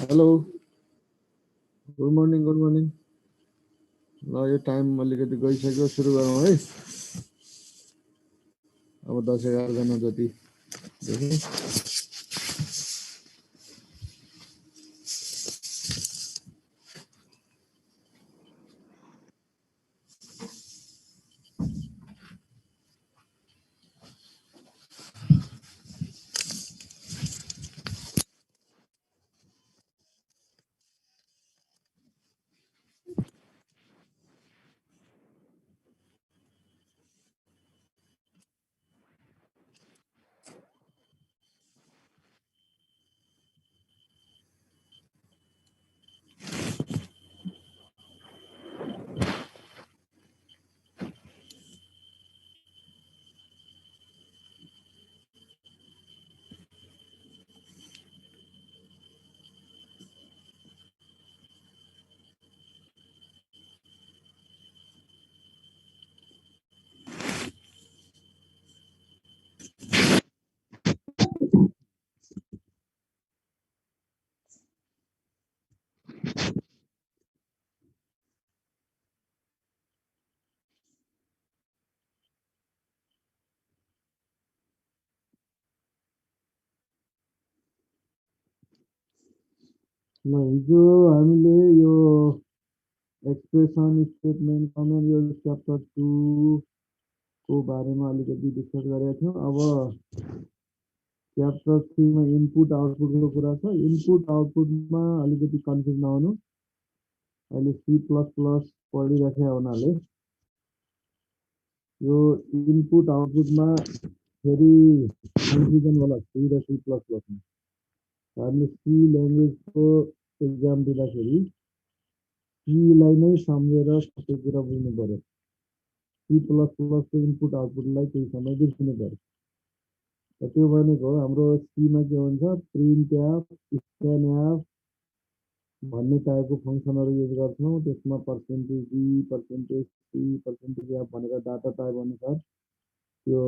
Hello good morning ल यो time अलिकति गइसक्यो सुरु गरौँ है अब 10-11 जना जति देखेँ ल हिजो हामीले यो एक्सप्रेसन स्टेटमेन्ट कमेन्ट यो च्याप्टर 2 को बारेमा अलिकति डिस्कस गरेका थियौँ अब च्याप्टर 3 मा इनपुट आउटपुटको कुरा छ इनपुट आउटपुटमा अलिकति कन्फ्युज नहुनु अहिले C++ पढिराखेका हुनाले यो इनपुट आउटपुटमा फेरि कन्फ्युजन होला C र C++ मा हामीले C ल्याङ्ग्वेजको एक्जाम दिँदाखेरि C लाई नै सम्झेर सबै कुरा बुझ्नु पर्यो C++ को इनपुट आउटपुटलाई केही समय बिर्सिनु पर्यो त्यो भनेको हाम्रो C मा के हुन्छ प्रिन्टएफ स्क्यानएफ भन्ने टाइपको फंक्सनहरु युज गर्छौं त्यसमा percentage d percentage c percentage f भनेर डाटा टाइप अनुसार त्यो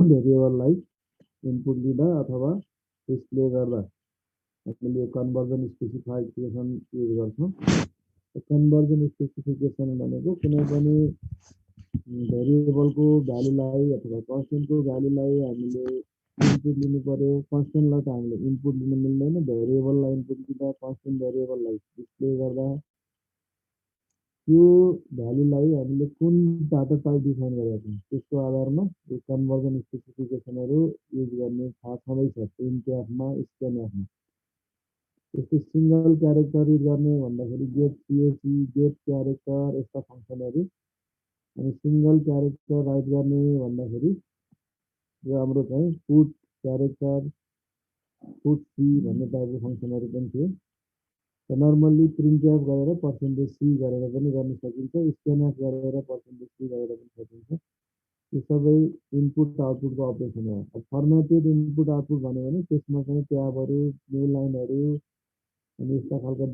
भेरिएबललाई इनपुट दिँदा अथवा डिस्प्ले गर्दा हामीले कन्भर्जन स्पेसिफिकेसन युज गर्छौं कन्भर्जन स्पेसिफिकेसन भनेको कुनै पनि भेरिएबलको भ्यालुलाई अथवा कन्स्टेन्टको भ्यालुलाई हामीले इनपुट लिनु पर्यो कन्स्टेन्टलाई त हामीले इनपुट लिन मिल्दैन भेरिएबललाई इनपुट दिँदा कन्स्टेन्ट भेरिएबललाई डिस्प्ले गर्दा त्यो भ्यालुलाई हामीले कुन डाटा टाइप डिफाइन गरेका छौं त्यसको आधारमा यो कन्भर्जन स्पेसिफिकेसनहरु युज गर्ने थाहा छँदैछ प्रिन्टएफ मा स्क्यानएफ मा त्यस्तै सिंगल क्यारेक्टर युज गर्ने भन्दाखेरि गेट सीएसी गेट क्यारेक्टर यस्ता फंक्सनहरु अनि सिंगल क्यारेक्टर राइट गर्ने भन्दाखेरि यो हाम्रो चाहिँ पुट क्यारेक्टर पुट सी भन्ने टाइपको फंक्सनहरु पनि थियो नर्मली प्रिन्टएफ गरेर पर्सेन्टेज सी गरेर पनि गर्न सकिन्छ स्क्यानएफ गरेर पर्सेन्टेज सी गरेर पनि सकिन्छ यो सबै इनपुट आउटपुटको अपरेसन हो फर्मेटेड इनपुट आउटपुट भन्यो भने त्यसमा चाहिँ ट्याबहरु न्यू लाइनहरु अनि यस्ता खालका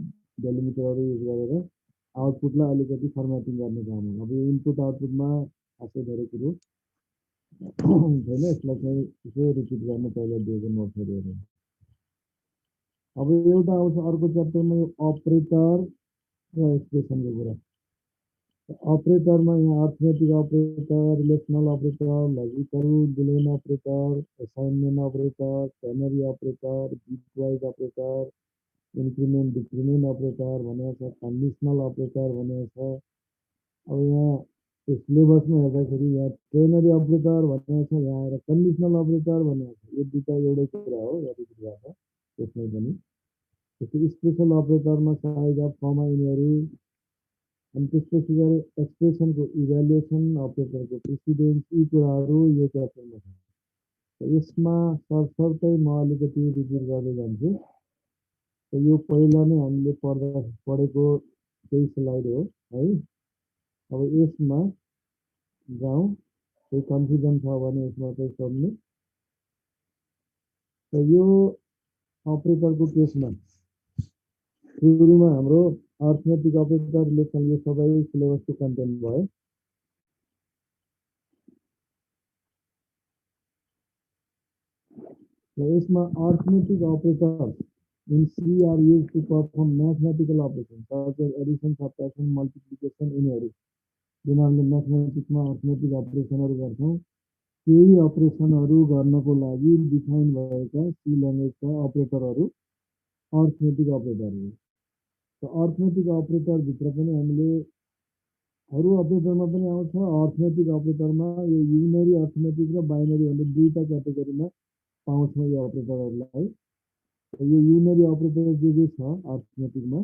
डेलिमिटरहरु युज गरेर आउटपुटलाई अलिकति फर्मेटिङ गर्ने काम हो अब यो इनपुट आउटपुटमा खासै धेरै कुरो छैन यसलाई चाहिँ यसो रिपिट गर्न पहिला दिएको नोटहरु हेरौँ अब एउटा आउँछ अर्को च्याप्टरमा यो अपरेटर र एक्सप्रेसनको कुरा अपरेटरमा यहाँ arithmetic operator relational operator logical boolean operator assignment operator ternary operator bitwise operator increment decrement operator भनेको छ कन्डिसनल अपरेटर भनेको छ अब यहाँ सिलेबसमा हेर्दाखेरि यहाँ टेनरी अपरेटर भनेको छ यहाँ आएर कन्डिसनल अपरेटर भनेको छ यो दुईटा एउटै कुरा हो यहाँ रिपिट भएको त्यसमै पनि त्यसै स्पेशल अपरेटरमा साइज अफ कमा यिनीहरू अनि त्यसपछि गरे एक्सप्रेसनको इभ्यालुएसन अपरेटरको प्रेसिडेन्स यी कुराहरू यो च्याप्टरमा छ यसमा सरसर्तै म अलिकति रिपिट गर्दै जान्छु यो पहिला नै हामीले पढेको केही स्लाइड हो है अब यसमा जाउँ केही कन्फ्युजन छ भने यसमा चाहिँ सोध्नु यो अपरेटरको केसमा सुरुमा हाम्रो अर्थमेटिक अपरेटर रिलेसन यो सबै सिलेबसको कन्टेन्ट भयो यसमा arithmetic operator in C are used to perform mathematical operations such as addition, subtraction, multiplication, यिनीहरू जुन हामीले म्याथमेटिक्समा अर्थमेटिक अपरेसनहरू गर्छौँ केही अपरेसनहरू गर्नको लागि डिफाइन भएका सी ल्याङ्ग्वेजका अपरेटरहरू अर्थमेटिक अपरेटरहरू अर्थमेटिक अपरेटरभित्र पनि हामीले अरू अपरेटरमा पनि आउँछ अर्थमेटिक अपरेटरमा यो युनरी अर्थमेटिक र बाइनरी भन्ने दुईटा क्याटेगोरीमा पाउँछौँ यो अपरेटरहरूलाई यो युनरी अपरेटर जे छ अर्थमेटिकमा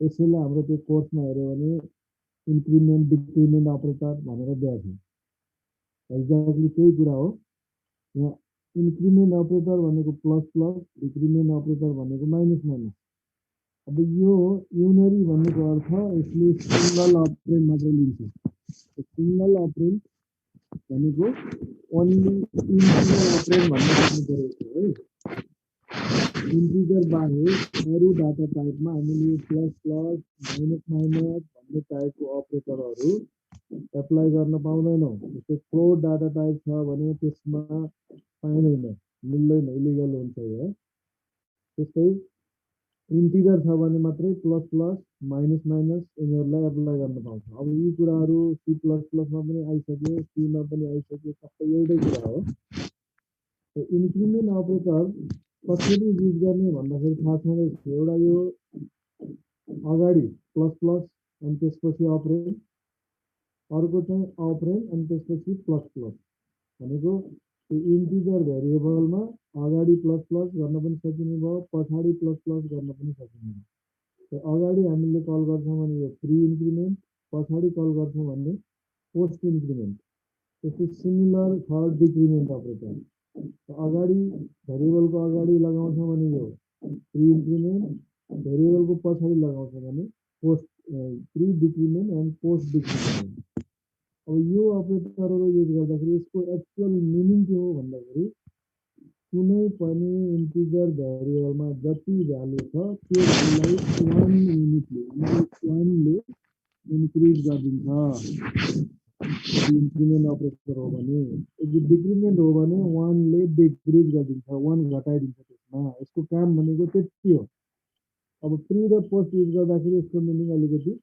यसैले हाम्रो त्यो कोर्समा हेऱ्यो भने इन्क्रिमेन्ट डिक्रिमेन्ट अपरेटर भनेर दिएको छ एक्ज्याक्टली त्यही कुरा हो यहाँ इन्क्रिमेन्ट अपरेटर भनेको प्लस प्लस डिक्रिमेन्ट अपरेटर भनेको माइनस माइनस अब यो युनरी भन्नेको अर्थ यसले सिंगल अपरेन्ड मात्रै लिन्छ सिंगल अपरेन्ड भनेको ओन्ली इन्टिजर अपरेन्ड भन्ने बुझ्नु परेको है इन्टिजर बाहेक अरू डाटा टाइपमा हामीले प्लस प्लस माइनस माइनस भन्ने टाइपको अपरेटरहरू एप्लाई गर्न पाउँदैनौँ जस्तै फ्लोट डाटा टाइप छ भने त्यसमा पाइँदैन मिल्दैन इलिगल हुन्छ यो त्यस्तै इन्टिजर छ भने मात्रै प्लस प्लस माइनस माइनस यिनीहरूलाई एप्लाई गर्न पाउँछ अब यी कुराहरू सी प्लस प्लसमा पनि आइसक्यो सीमा पनि आइसक्यो सबै एउटै कुरा हो इन्क्रिमेन्ट अपरेटर कसरी युज गर्ने भन्दाखेरि थाहा छँदैछ एउटा यो अगाडि प्लस प्लस अनि त्यसपछि अपरेन्ड अर्को चाहिँ अपरेन्ड अनि त्यसपछि प्लस प्लस भनेको त्यो इन्टिजर भेरिएबलमा अगाडि प्लस प्लस गर्न पनि सकिने भयो पछाडि प्लस प्लस गर्न पनि सकिने भयो अगाडि हामीले कल गर्छौँ भने यो प्री इन्क्रिमेन्ट पछाडि कल गर्छौँ भने पोस्ट इन्क्रिमेन्ट त्यस्तै सिमिलर थर्ड डिक्रिमेन्ट अपरेटर अगाडि भेरिएबलको अगाडि लगाउँछौँ भने यो प्री इन्क्रिमेन्ट भेरिएबलको पछाडि लगाउँछौँ भने पोस्ट प्री डिक्रिमेन्ट एन्ड पोस्ट डिक्रिमेन्ट अब यो अपरेटरहरू युज गर्दाखेरि यसको एक्चुअल मिनिङ के हो भन्दाखेरि कुनै पनि इन्टिजर भेरिएबलमा जति भ्यालु छ त्यो भ्यालुलाई 1ले इन्क्रिज गरिदिन्छ इन्क्रिमेन्ट अपरेटर हो भने यदि डिक्रिमेन्ट हो भने 1ले डिक्रिज गरिदिन्छ 1 घटाइदिन्छ त्यसमा यसको काम भनेको त्यति हो अब प्री र पोस्ट युज गर्दाखेरि यसको मिनिङ अलिकति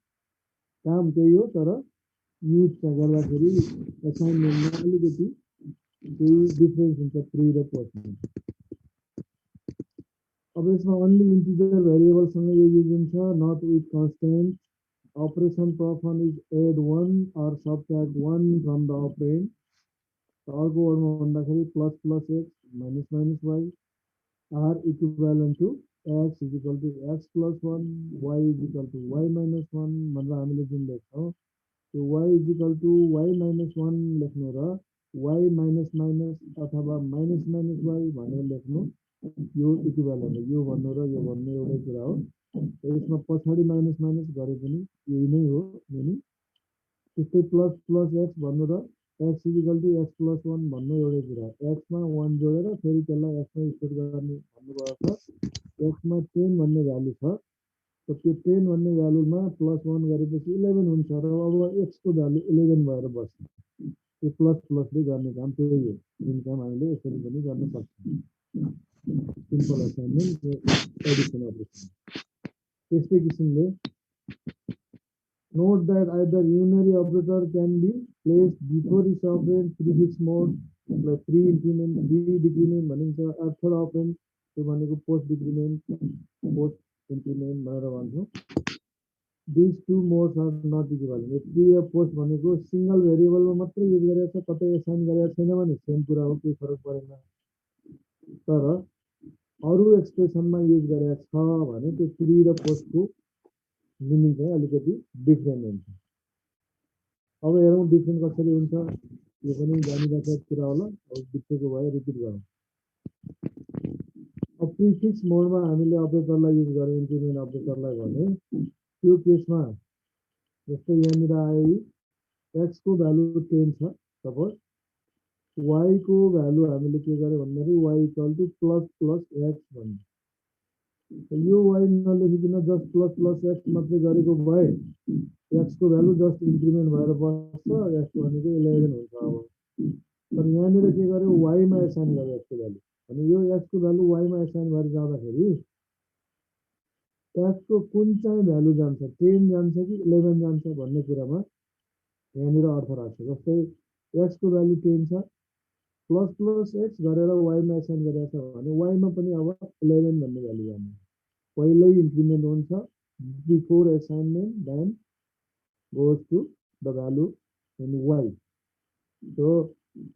काम त्यही हो तर युज गर्दाखेरि एसाइनमेन्टमा अलिकति केही डिफरेन्स हुन्छ प्री र पोस्टमा अब यसमा अन्ली इन्टिजर भेरिएबलसँग यो युज हुन्छ not with constant operation performed is add 1 or subtract 1 from the operand अर्को वर्डमा भन्दाखेरि plus plus x minus minus y are equivalent to x is equal to x plus 1 y is equal to y minus 1 भनेर हामीले जुन लेख्छौँ त्यो y is equal to y minus 1 लेख्नु र वाई माइनस माइनस अथवा माइनस माइनस वाई भनेर लेख्नु यो इक्विभ्यालेन्ट हो यो भन्नु र यो भन्नु एउटै कुरा हो यसमा पछाडि माइनस माइनस गरे पनि यही नै हो मिनिङ त्यस्तै प्लस प्लस एक्स भन्नु र x equal to x plus 1 भन्नु एउटै कुरा एक्समा 1 जोडेर फेरि त्यसलाई एक्समा स्टोर गर्ने भन्नुभएको छ एक्समा 10 भन्ने भ्यालु छ त्यो 10 भन्ने भ्यालुमा प्लस 1 गरेपछि 11 हुन्छ र अब एक्सको भ्यालु 11 भएर बस्छ त्यो प्लस प्लसले गर्ने काम त्यही हो जुन काम हामीले यसरी पनि गर्न सक्छौँ सिम्पल असाइनमेन्ट एडिसन अपरेसन त्यस्तै किसिमले note that either unary operator can be placed before each operand prefix mode like pre increment pre decrement भनिन्छ after operand त्यो भनेको post decrement post increment भनेर भन्छौँ these two modes are not equivalent pre र post भनेको single भेरिएबलमा मात्रै use गरेको छ कतै असाइन गरेको छैन भने सेम कुरा हो केही फरक परेन तर अरू एक्सप्रेसनमा युज गरेको छ भने त्यो प्री र पोस्टको मिनिङ चाहिँ अलिकति डिफ्रेन्ट हुन्छ अब हेरौँ डिफ्रेन्ट कसरी हुन्छ यो पनि जानिरहेको कुरा होला अब बिर्सेको भए रिपिट गरौँ अब प्रिफिक्स मोडमा हामीले अपरेटरलाई युज गऱ्यौँ इन्क्रिमेन्ट अपरेटरलाई भने त्यो केसमा जस्तो यहाँनिर आयो एक्सको भ्यालु 10 छ सपोज वाई को भ्यालु हामीले के गर्यो भन्दाखेरि y equal to plus plus x भन्यो यो वाई नलेखिकन जस्ट प्लस प्लस एक्स मात्रै गरेको भए एक्सको भ्यालु जस्ट इन्क्रिमेन्ट भएर बस्छ एक्स भनेको 11 हुन्छ अब तर यहाँनिर के गर्यो वाईमा एसाइन गर्यो एक्सको भ्यालु अनि यो एक्सको भ्यालु वाईमा एसाइन भएर जाँदाखेरि x को कुन चाहिँ भ्यालु जान्छ, 10 जान्छ कि 11 जान्छ भन्ने कुरामा यहाँनिर अर्थ राख्छ। जस्तै x को भ्यालु 10 छ, प्लस प्लस x गरेर y मा एसाइन गरेको छ भने y मा पनि अब 11 भन्ने भ्यालु जान्छ। पहिल्यै इन्क्रिमेन्ट हुन्छ before assignment, then goes to the value in y. So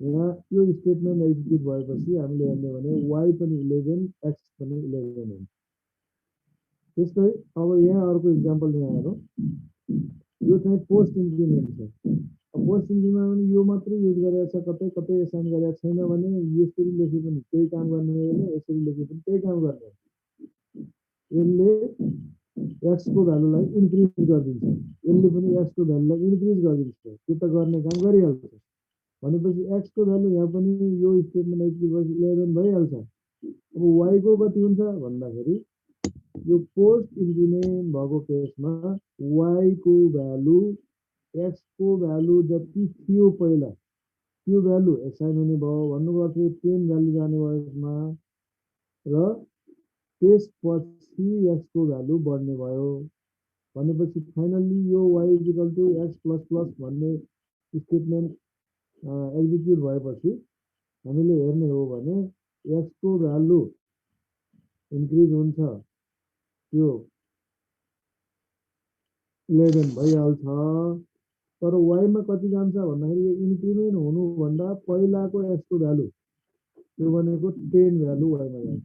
यहाँ यो स्टेटमेन्ट एक्जिक्युट भएपछि हामीले हेर्ने भने y पनि 11, x पनि 11 हुन्छ। त्यस्तै अब यहाँ अर्को इक्जाम्पल यहाँ हेरौँ, यो चाहिँ पोस्ट इन्क्रिमेन्ट छ। पोस्ट इन्क्रिमेन्ट पनि यो मात्रै युज गरेको छ, कतै कतै एसाइन गरेको छैन भने यसरी लेखे पनि त्यही काम गर्ने हो भने यसरी लेखे पनि त्यही काम गर्ने हो। यसले x को भ्यालुलाई इन्क्रिज गरिदिन्छ, यसले पनि x को भ्यालुलाई इन्क्रिज गरिदिन्छ, त्यो त गर्ने काम गरिहाल्छ। भनेपछि x को भ्यालु यहाँ पनि यो स्टेटमेन्ट एक्जिक्युट 11 भइहाल्छ। अब y को कति हुन्छ भन्दाखेरि यो पोस्ट इन्क्रिमेन्ट भएको केसमा y को भ्यालु x को भ्यालु जति थियो पहिला त्यो भ्यालु एसाइन हुने भयो भन्नुको अर्थ 10 भ्यालु जाने भयो यसमा, र त्यसपछि x को भ्यालु बढ्ने भयो। भनेपछि फाइनल्ली यो y equal to x plus plus भन्ने स्टेटमेन्ट एक्जिक्युट भएपछि हामीले हेर्ने हो भने x को भ्यालु इन्क्रिज हुन्छ, त्यो 11 भइहाल्छ। तर y मा कति जान्छ भन्दाखेरि यो इन्क्रिमेन्ट हुनुभन्दा पहिलाको x को भ्यालु त्यो भनेको 10 भ्यालु y मा जान्छ।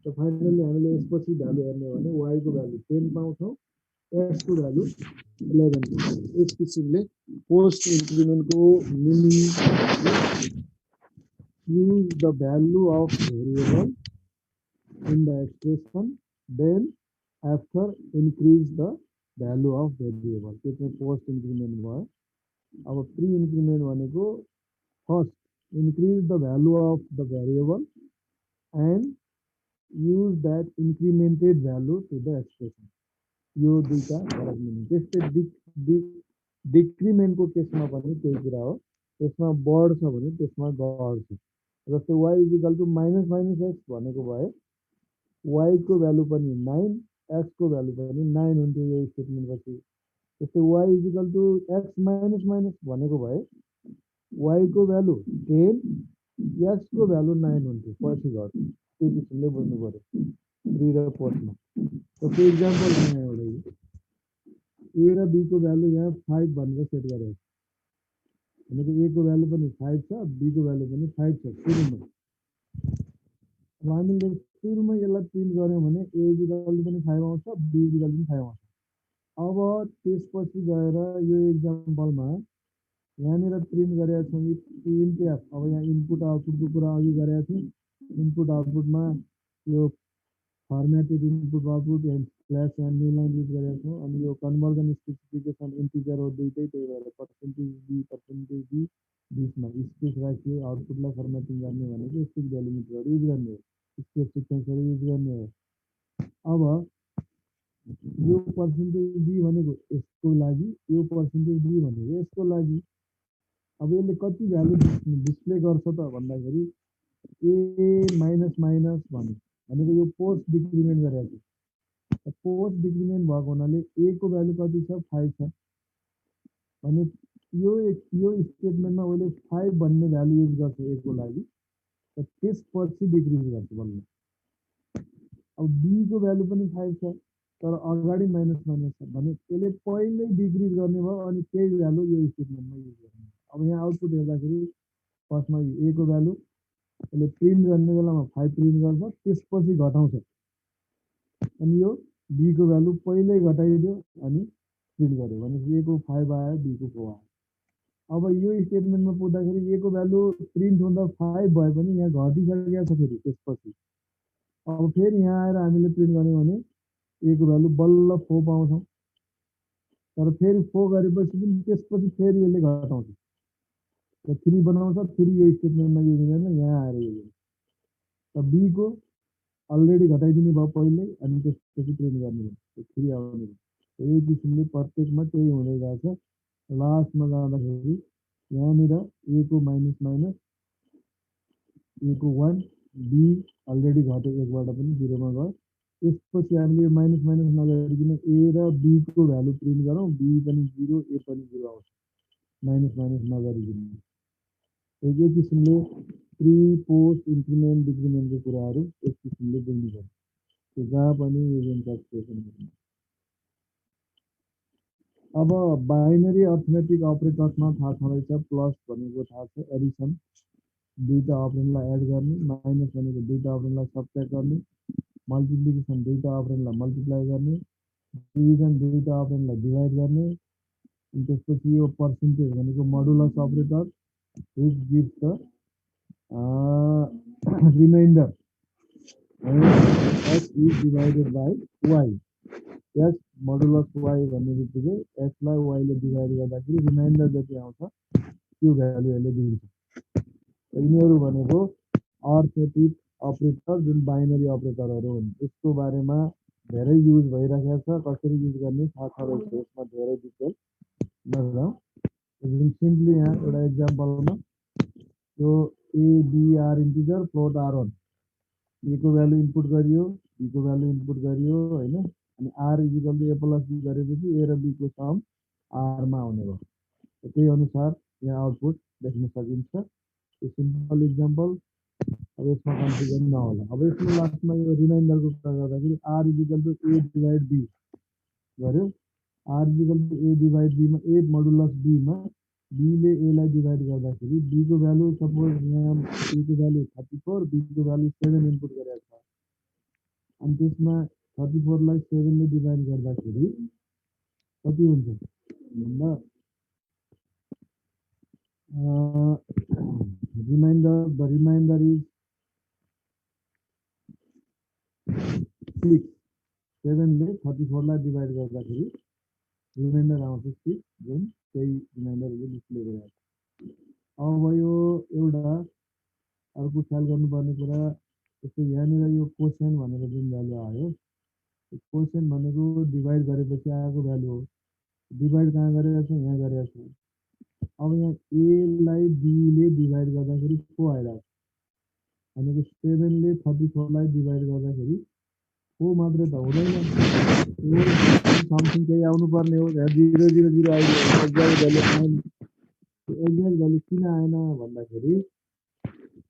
त फाइनल्ली हामीले यसपछि भ्यालु हेर्ने हो भने y को भ्यालु 10 पाउँछौँ, x को भ्यालु 11 पाउँछौँ। यस किसिमले पोस्ट इन्क्रिमेन्टको meaning use the value of variable in the expression, then after increase the value of variable, त्यो चाहिँ पोस्ट इन्क्रिमेन्ट भयो। अब प्री इन्क्रिमेन्ट भनेको first increase the value of the variable and use that incremented value to the expression, यो दुईटा फरक meaning. त्यस्तै डिक्रिमेन्टको केसमा पनि त्यही कुरा हो, त्यसमा बढ्छ भने त्यसमा घट्छ। जस्तै y equal to minus minus x भनेको भए y को भ्यालु पनि 9, x को भ्यालु पनि 9 हुन्थ्यो यो स्टेटमेन्ट पछि। त्यस्तै y equal to x minus minus भनेको भए y को भ्यालु 10, x को भ्यालु 9 हुन्थ्यो, पछि घट्छ। त्यो किसिमले बुझ्नु पर्यो प्री र पोस्टमा। त्यो इक्जाम्पल यहाँ एउटा a र b को भ्यालु यहाँ 5 भनेर सेट गरेको छ, भनेको a को भ्यालु पनि 5 छ, b को भ्यालु पनि 5 छ सुरुमा। अब हामीले सुरुमा यसलाई प्रिन्ट गर्यौँ भने a इक्वल टु पनि 5 आउँछ, b इक्वल टु पनि 5 आउँछ। अब त्यसपछि गएर यो इक्जाम्पलमा यहाँनिर प्रिन्ट गरेका छौँ प्रिन्ट एफ। अब यहाँ इनपुट आउटपुटको कुरा अघि गरेका थियौँ, इनपुट आउटपुटमा यो fermented input output and slash and new line use गरेका छौँ। अनि यो कन्भर्जन स्पेसिफिकेसन इन्टिजर हो दुईटै, त्यही भएर पर्सेन्टेज बी बिचमा स्पेस राखियो। आउटपुटलाई फर्मेटिङ गर्ने भनेको स्टिक डेलिमिटरहरू युज गर्ने हो, स्पेस सिक्वेन्सहरू युज गर्ने हो। अब यो पर्सेन्टेज बी भनेको यसको लागि, यो पर्सेन्टेज बी भनेको यसको लागि। अब यसले कति भ्यालु डिस्प्ले गर्छ त भन्दाखेरि ए माइनस माइनस भनेको यो पोस्ट डिक्रिमेन्ट गरेको छ। पोस्ट डिक्रिमेन्ट भएको हुनाले ए को भ्यालु कति छ 5 छ भने यो स्टेटमेन्टमा उसले 5 भन्ने भ्यालु युज गर्छ ए को लागि, र त्यसपछि डिक्रिज गर्छ बल्ल। अब बी को भ्यालु पनि 5 छ तर अगाडि माइनस माइनस छ भने त्यसले पहिल्यै डिक्रिज गर्ने भयो, अनि त्यही भ्यालु यो स्टेटमेन्टमा युज गर्ने। अब यहाँ आउटपुट हेर्दाखेरि फर्स्टमा ए को भ्यालु यसले प्रिन्ट गर्ने बेलामा 5 प्रिन्ट गर्छ, त्यसपछि घटाउँछ, अनि यो बी को भ्यालु पहिल्यै घटाइदियो अनि प्रिन्ट गर्यो भनेपछि ए को 5 आयो, बी को 4 आयो। अब यो स्टेटमेन्टमा पुग्दाखेरि ए को भ्यालु प्रिन्ट हुँदा 5 भए पनि यहाँ घटिसकेको छ फेरि त्यसपछि। अब फेरि यहाँ आएर हामीले प्रिन्ट गर्यौँ भने ए को भ्यालु बल्ल 4 पाउँछौँ, तर फेरि 4 गरेपछि पनि त्यसपछि फेरि यसले घटाउँछ र 3 बनाउँछ, फेरि यो स्टेटमेन्टमा युज गरेर यहाँ आएर युज गर्छ। र बी को अलरेडी घटाइदिने भयो पहिल्यै, अनि त्यसपछि प्रिन्ट गर्ने भयो, 3 आउने भयो। यही किसिमले प्रत्येकमा त्यही हुँदै गएछ। लास्टमा जाँदाखेरि यहाँनिर ए को माइनस माइनस, ए को 1, बी अलरेडी घट्यो 1बाट पनि 0 मा गयो, यसपछि हामीले माइनस माइनस नगरिकन ए र बी को भ्यालु प्रिन्ट गरौँ, बी पनि 0 ए पनि 0 आउँछ माइनस माइनस नगरिकन। यो किसिमले प्री पोस्ट इन्क्रिमेन्ट डिक्रिमेन्टको कुराहरू यस किसिमले बुझ्नु पर्छ, जहाँ पनि युजन एक्सप्रेसन। अब बाइनरी अर्थमेटिक अपरेटर्समा थाहा छँदैछ, प्लस भनेको थाहा छ एडिसन, दुईटा अपरेन्डलाई एड गर्ने, माइनस भनेको दुईटा अपरेन्डलाई सबट्र्याक्ट गर्ने, मल्टिप्लिकेसन दुईटा अपरेन्डलाई मल्टिप्लाई गर्ने, डिभिजन दुईटा अपरेन्डलाई डिभाइड गर्ने, अनि त्यसपछि यो पर्सेन्टेज भनेको modulus operator which gives the reminder x is divided by y। x modulus y भन्ने बित्तिकै x लाई y ले डिभाइड गर्दाखेरि रिमाइन्डर जति आउँछ त्यो भ्यालु यसले दिन्छ। यिनीहरू भनेको अर्थमेटिक अपरेटर जुन बाइनरी अपरेटरहरू हुन्। यसको बारेमा धेरै युज भइरहेको छ, कसरी युज गर्ने थाहा छैन, यसमा धेरै डिटेल नजाउँ। सिम्पली यहाँ एउटा एक्जाम्पलमा यो a b are integer float r one, a को भ्यालु इनपुट गरियो, बी को भ्यालु इनपुट गरियो हैन, अनि r equal to a plus b गरेपछि ए र बी को सम आर मा आउने भयो। त्यही अनुसार यहाँ आउटपुट देख्न सकिन्छ। यो सिम्पल एक्जाम्पल। अब यसमा कन्फ्युजन नहोला। अब यसमा लास्टमा यो रिमाइन्डरको कुरा गर्दाखेरि r equal to a divide b गर्यो, r equal to a divide b मा ए मोडुलस बी मा बी ले ए लाई डिभाइड गर्दाखेरि बी को भ्यालु सपोज यहाँ ए को भ्यालु 34, बी को भ्यालु 7 इनपुट गरेको छ, अनि त्यसमा 34 लाई 7 ले डिभाइड गर्दाखेरि कति हुन्छ भन्दा द रिमाइन्डर इज 6। 7 ले 34 लाई डिभाइड गर्दाखेरि रिमाइन्डर आउँछ 6, जुन त्यही रिमाइन्डरले डिस्प्ले गरेको छ। अब यो एउटा अर्को ख्याल गर्नुपर्ने कुरा, जस्तै यहाँनिर यो कोसेन भनेर जुन भ्यालु आयो, कोसेन भनेको डिभाइड गरेपछि आएको भ्यालु हो। डिभाइड कहाँ गरेको छ, यहाँ गरेको छ। अब यहाँ ए लाई बी ले डिभाइड गर्दाखेरि को आइरहेको छ भनेको 7 ले 34 लाई डिभाइड गर्दाखेरि को मात्रै त हुँदैन, समथिङ केही आउनु पर्ने हो। 0 0 0 आइदियो, एक्ज्याक्ट भ्यालु आएन। एक्ज्याक्ट भ्यालु किन आएन भन्दाखेरि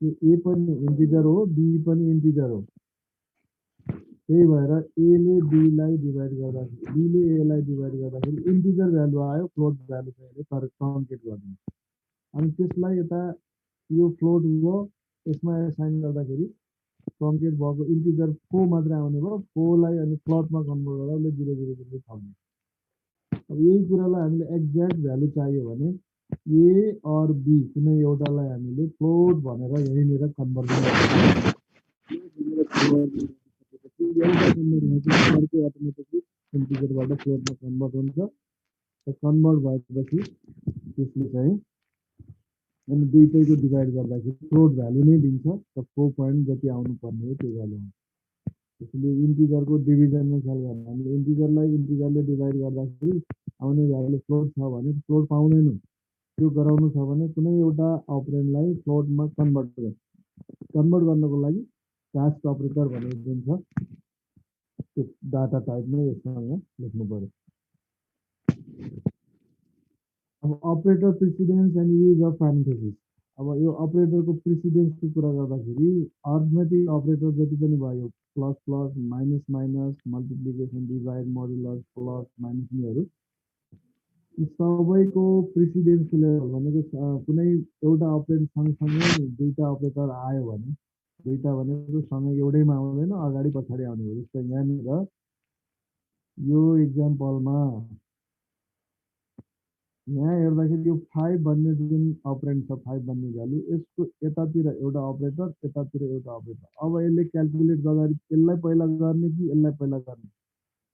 ए पनि इन्टिजर हो, बी पनि इन्टिजर हो। त्यही भएर ए ले बी लाई डिभाइड गर्दाखेरि, बी ले ए लाई डिभाइड गर्दाखेरि इन्टिजर भ्यालु आयो, फ्लोट भ्यालु चाहिँ यसले ट्रङ्केट गरिदिन्छ। अनि त्यसलाई यता यो फ्लोट हो, यसमा एसाइन गर्दाखेरि ट्रङ्केट भएको इन्टिजर 4 मात्रै आउने भयो। 4 लाई अनि फ्लोटमा कन्भर्ट गरेर उसले 0 0 0 थप्ने। अब यही कुरालाई हामीले एक्ज्याक्ट भ्यालु चाहियो भने ए अर बी कुनै एउटालाई हामीले फ्लोट भनेर यहीँनिर कन्भर्ट गर्नु। अर्को अटोमेटिकली इन्टिजरबाट फ्लोटमा कन्भर्ट हुन्छ। कन्भर्ट भएपछि त्यसले चाहिँ अनि दुईटैको डिभाइड गर्दाखेरि फ्लोट भ्यालु नै दिन्छ, र 4 पोइन्ट जति आउनु पर्ने हो त्यो भ्यालु आउँछ। त्यसैले इन्टिजरको डिभिजनमा ख्याल गर्नु, हामीले इन्टिजरलाई इन्टिजरले डिभाइड गर्दाखेरि आउने भ्यालु फ्लोट छ भने फ्लोट पाउँदैनौँ। त्यो गराउनु छ भने कुनै एउटा अपरेन्डलाई फ्लोटमा कन्भर्ट गर्नको लागि कास्ट अपरेटर भनेको जुन छ त्यो डाटा टाइप नै यसमा यहाँ लेख्नु पर्यो। अब operator प्रिसिडेन्स and use of parenthesis. अब यो अपरेटरको प्रिसिडेन्सको कुरा गर्दाखेरि अर्थमेटिक अपरेटर जति पनि भयो, plus plus minus minus multiplication divide modulus plus minus यिनीहरू सबैको प्रिसिडेन्सको लेभल भनेको कुनै एउटा अपरेटर सँगसँगै दुईटा अपरेटर आयो भने, दुईटा भनेको सँगै एउटैमा आउँदैन, अगाडि पछाडि आउने हो। जस्तै यहाँनिर यो एक्जाम्पलमा यहाँ हेर्दाखेरि यो 5 भन्ने जुन अपरेन्ड छ, 5 भन्ने भ्यालु, यसको यतातिर एउटा अपरेटर, यतातिर एउटा अपरेटर। अब यसले क्याल्कुलेट गर्दाखेरि यसलाई पहिला गर्ने कि यसलाई पहिला गर्ने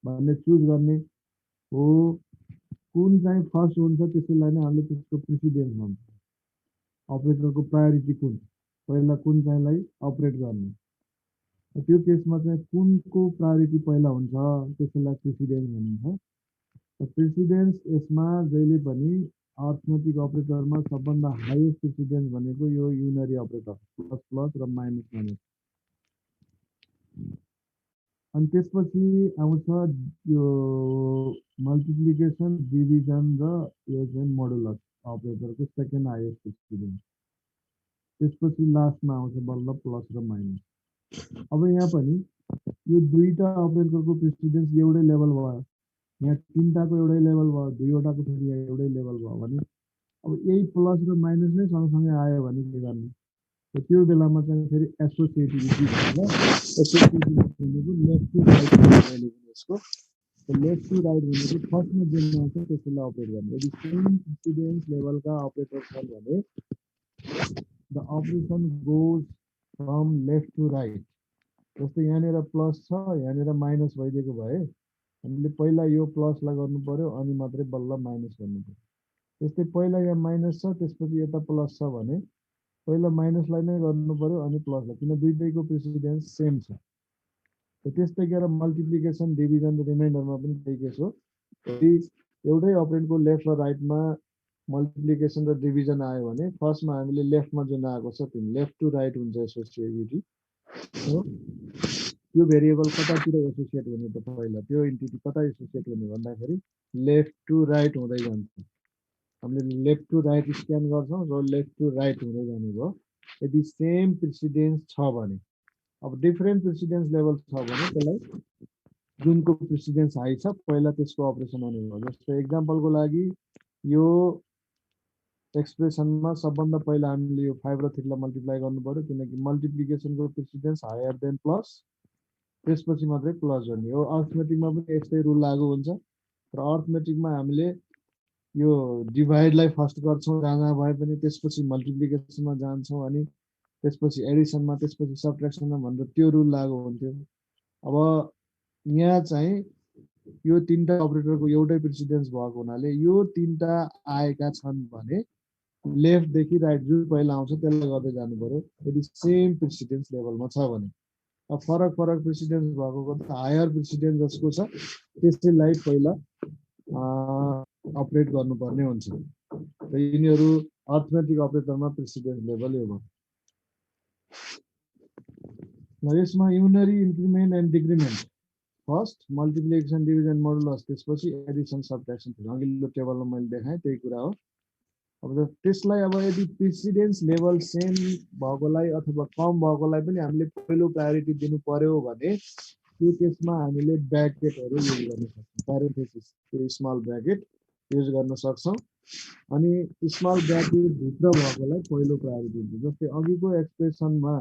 भन्ने चुज गर्ने हो। कुन चाहिँ फर्स्ट हुन्छ त्यसैलाई नै हामीले त्यसको प्रिसिडेन्स भन्छ। अपरेटरको प्रायोरिटी कुन, पहिला कुन चाहिँलाई अपरेट गर्ने, त्यो केसमा चाहिँ कुनको प्रायोरिटी पहिला हुन्छ त्यसैलाई प्रिसिडेन्स भनिन्छ। प्रिसिडेन्स यसमा जहिले पनि अर्थमेटिक अपरेटरमा सबभन्दा हाइएस्ट प्रिसिडेन्स भनेको यो युनरी अपरेटर प्लस प्लस र माइनस माइनस। अनि त्यसपछि आउँछ यो मल्टिप्लिकेसन डिभिजन र यो चाहिँ मोडुलस अपरेटरको सेकेन्ड हाइएस्ट प्रेसिडेन्स। त्यसपछि लास्टमा आउँछ बल्ल प्लस र माइनस। अब यहाँ पनि यो दुईटा अपरेटरको प्रेसिडेन्स एउटै लेभल भयो, यहाँ तिनटाको एउटै लेभल भयो, दुईवटाको फेरि एउटै लेभल भयो भने अब यही प्लस र माइनस नै सँगसँगै आयो भने के गर्ने? त्यो बेलामा चाहिँ फेरि एसोसिएटिभिटी भनेर एसोसिएटिभिटी भनेको लेफ्ट टु राइट भनेको यसको लेफ्ट टु राइट भनेको फर्स्टमा जुन आउँछ त्यसलाई अपरेट गर्ने। यदि सेम प्रेसिडेन्स लेभलका अपरेटर छन् भने the operation goes from left to right. जस्तै यहाँनिर प्लस छ, यहाँनिर माइनस भइदिएको भए हामीले पहिला यो प्लसलाई गर्नु पर्यो अनि मात्रै बल्ल माइनस गर्नु पर्यो। त्यस्तै पहिला यहाँ माइनस छ त्यसपछि यता प्लस छ भने पहिला माइनसलाई नै गर्नु पर्यो अनि प्लसलाई, किन दुईटैको प्रेसिडेन्स सेम छ। त्यस्तै गरेर मल्टिप्लिकेसन डिभिजन र रिमाइन्डरमा पनि त्यही केस हो। यदि एउटै अपरेन्डको लेफ्ट र राइटमा मल्टिप्लिकेसन र डिभिजन आयो भने फर्स्टमा हामीले लेफ्टमा जुन आएको छ त्यो लेफ्ट टु राइट हुन्छ एसोसिएटिभिटी हो। त्यो भेरिएबल कतातिर एसोसिएट हुने त पहिला त्यो इन्टिटी कता एसोसिएट हुने भन्दाखेरि लेफ्ट टु राइट हुँदै जान्छ। हामीले लेफ्ट टु राइट स्क्यान गर्छौँ र लेफ्ट टु राइट हुँदै जाने भयो। यदि सेम प्रेसिडेन्स छ भने, अब डिफरेन्ट प्रेसिडेन्स लेभल छ भने त्यसलाई जुनको प्रेसिडेन्स हाई छ पहिला त्यसको अपरेसन हुने भयो। जस्तो एक्जाम्पलको लागि यो एक्सप्रेसनमा सबभन्दा पहिला हामीले यो 5 र 3 लाई मल्टिप्लाई गर्नु पर्यो, किनकि मल्टिप्लिकेसनको प्रेसिडेन्स हायर देन प्लस, त्यसपछि मात्रै प्लस गर्ने हो। अर्थमेटिकमा पनि यस्तै रुल लागू हुन्छ। र अर्थमेटिकमा हामीले यो डिभाइडलाई फर्स्ट गर्छौँ जहाँ भए पनि, त्यसपछि मल्टिप्लिकेसनमा जान्छौँ अनि त्यसपछि एडिसनमा, त्यसपछि सबट्र्याक्सनमा भनेर त्यो रुल लागू हुन्थ्यो। अब यहाँ चाहिँ यो तीनटा अपरेटरको एउटै प्रेसिडेन्स भएको हुनाले यो तीनटा आएका छन् भने लेफ्टदेखि राइट जुन पहिला आउँछ त्यसलाई गर्दै जानु पर्यो यदि सेम प्रेसिडेन्स लेभलमा छ भने। अब फरक फरक प्रेसिडेन्स भएको त हायर प्रेसिडेन्स जसको छ त्यसैलाई पहिला अपरेट गर्नुपर्ने हुन्छ। र यिनीहरू अर्थमेटिक अपरेटरमा प्रेसिडेन्स लेभल यो भयो। यसमा unary increment and decrement, first multiplication division modulus, त्यसपछि एडिसन सबट्र्याक्सन, अघिल्लो टेबलमा मैले देखाएँ त्यही कुरा हो। अब त्यसलाई अब यदि प्रेसिडेन्स लेभल सेम भएकोलाई अथवा कम भएकोलाई पनि हामीले पहिलो प्रायोरिटी दिनु पर्यो भने त्यो केसमा हामीले ब्र्याकेटहरू युज गर्न सक्छौँ, प्यारेन्थेसिस त्यो स्मल ब्र्याकेट युज गर्न सक्छौँ। अनि स्मल ब्र्याकेट भित्र भएकोलाई पहिलो प्रायोरिटी दिन्छ। जस्तै अघिको एक्सप्रेसनमा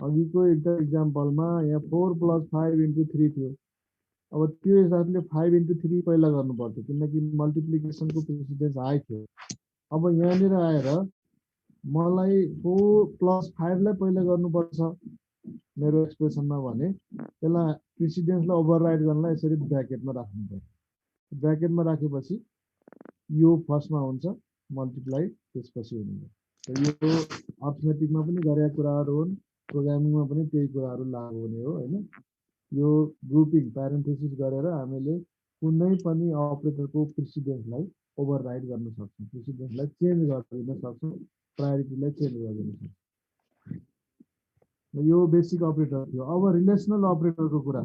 अघिको एउटा इक्जाम्पलमा यहाँ 4 + 5 × 3 थियो। अब त्यो हिसाबले 5 × 3 पहिला गर्नु पर्थ्यो किनकि मल्टिप्लिकेसनको प्रेसिडेन्स हाई थियो। अब यहाँनिर आएर मलाई 4 + 5 लाई पहिला गर्नुपर्छ मेरो एक्सप्रेसनमा भने त्यसलाई प्रेसिडेन्सलाई ओभरराइड गर्नलाई यसरी ब्र्याकेटमा राख्नु पर्छ। ब्र्याकेटमा राखेपछि यो फर्स्टमा हुन्छ मल्टिप्लाई त्यसपछि हुने। यो अर्थमेटिकमा पनि गरेका कुराहरू हुन्, प्रोग्रामिङमा पनि त्यही कुराहरू लागू हुने हो हैन। यो ग्रुपिङ प्यारेन्थेसिस गरेर हामीले कुनै पनि अपरेटरको प्रेसिडेन्सलाई ओभरराइड गर्न सक्छौँ, प्रेसिडेन्सलाई चेन्ज गरिदिन सक्छौँ, प्रायोरिटीलाई चेन्ज गरिदिन सक्छौँ। यो बेसिक अपरेटर थियो। अब रिलेसनल अपरेटरको कुरा।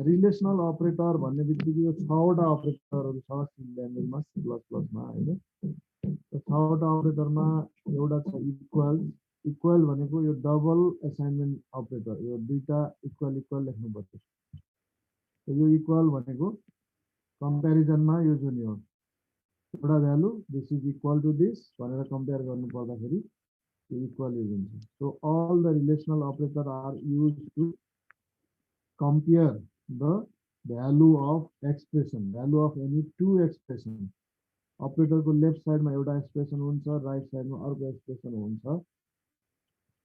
रिलेसनल अपरेटर भन्ने बित्तिकै यो 6 वटा अपरेटरहरू छ सी ल्याङ्ग्वेजमा, C++ मा हैन। 6 वटा अपरेटरमा एउटा छ इक्वल। इक्वल भनेको यो डबल असाइनमेन्ट अपरेटर, यो दुईटा इक्वल इक्वल लेख्नुपर्छ। यो इक्वल भनेको कम्प्यारिजनमा युज हुने हो। एउटा value this is equal to this भनेर कम्पेयर गर्नु पर्दाखेरि यो इक्वल युज हुन्छ। So all the relational operator are use to compare the value of expression, value of any two expression. अपरेटरको लेफ्ट साइडमा एउटा एक्सप्रेसन हुन्छ, राइट साइडमा अर्को एक्सप्रेसन हुन्छ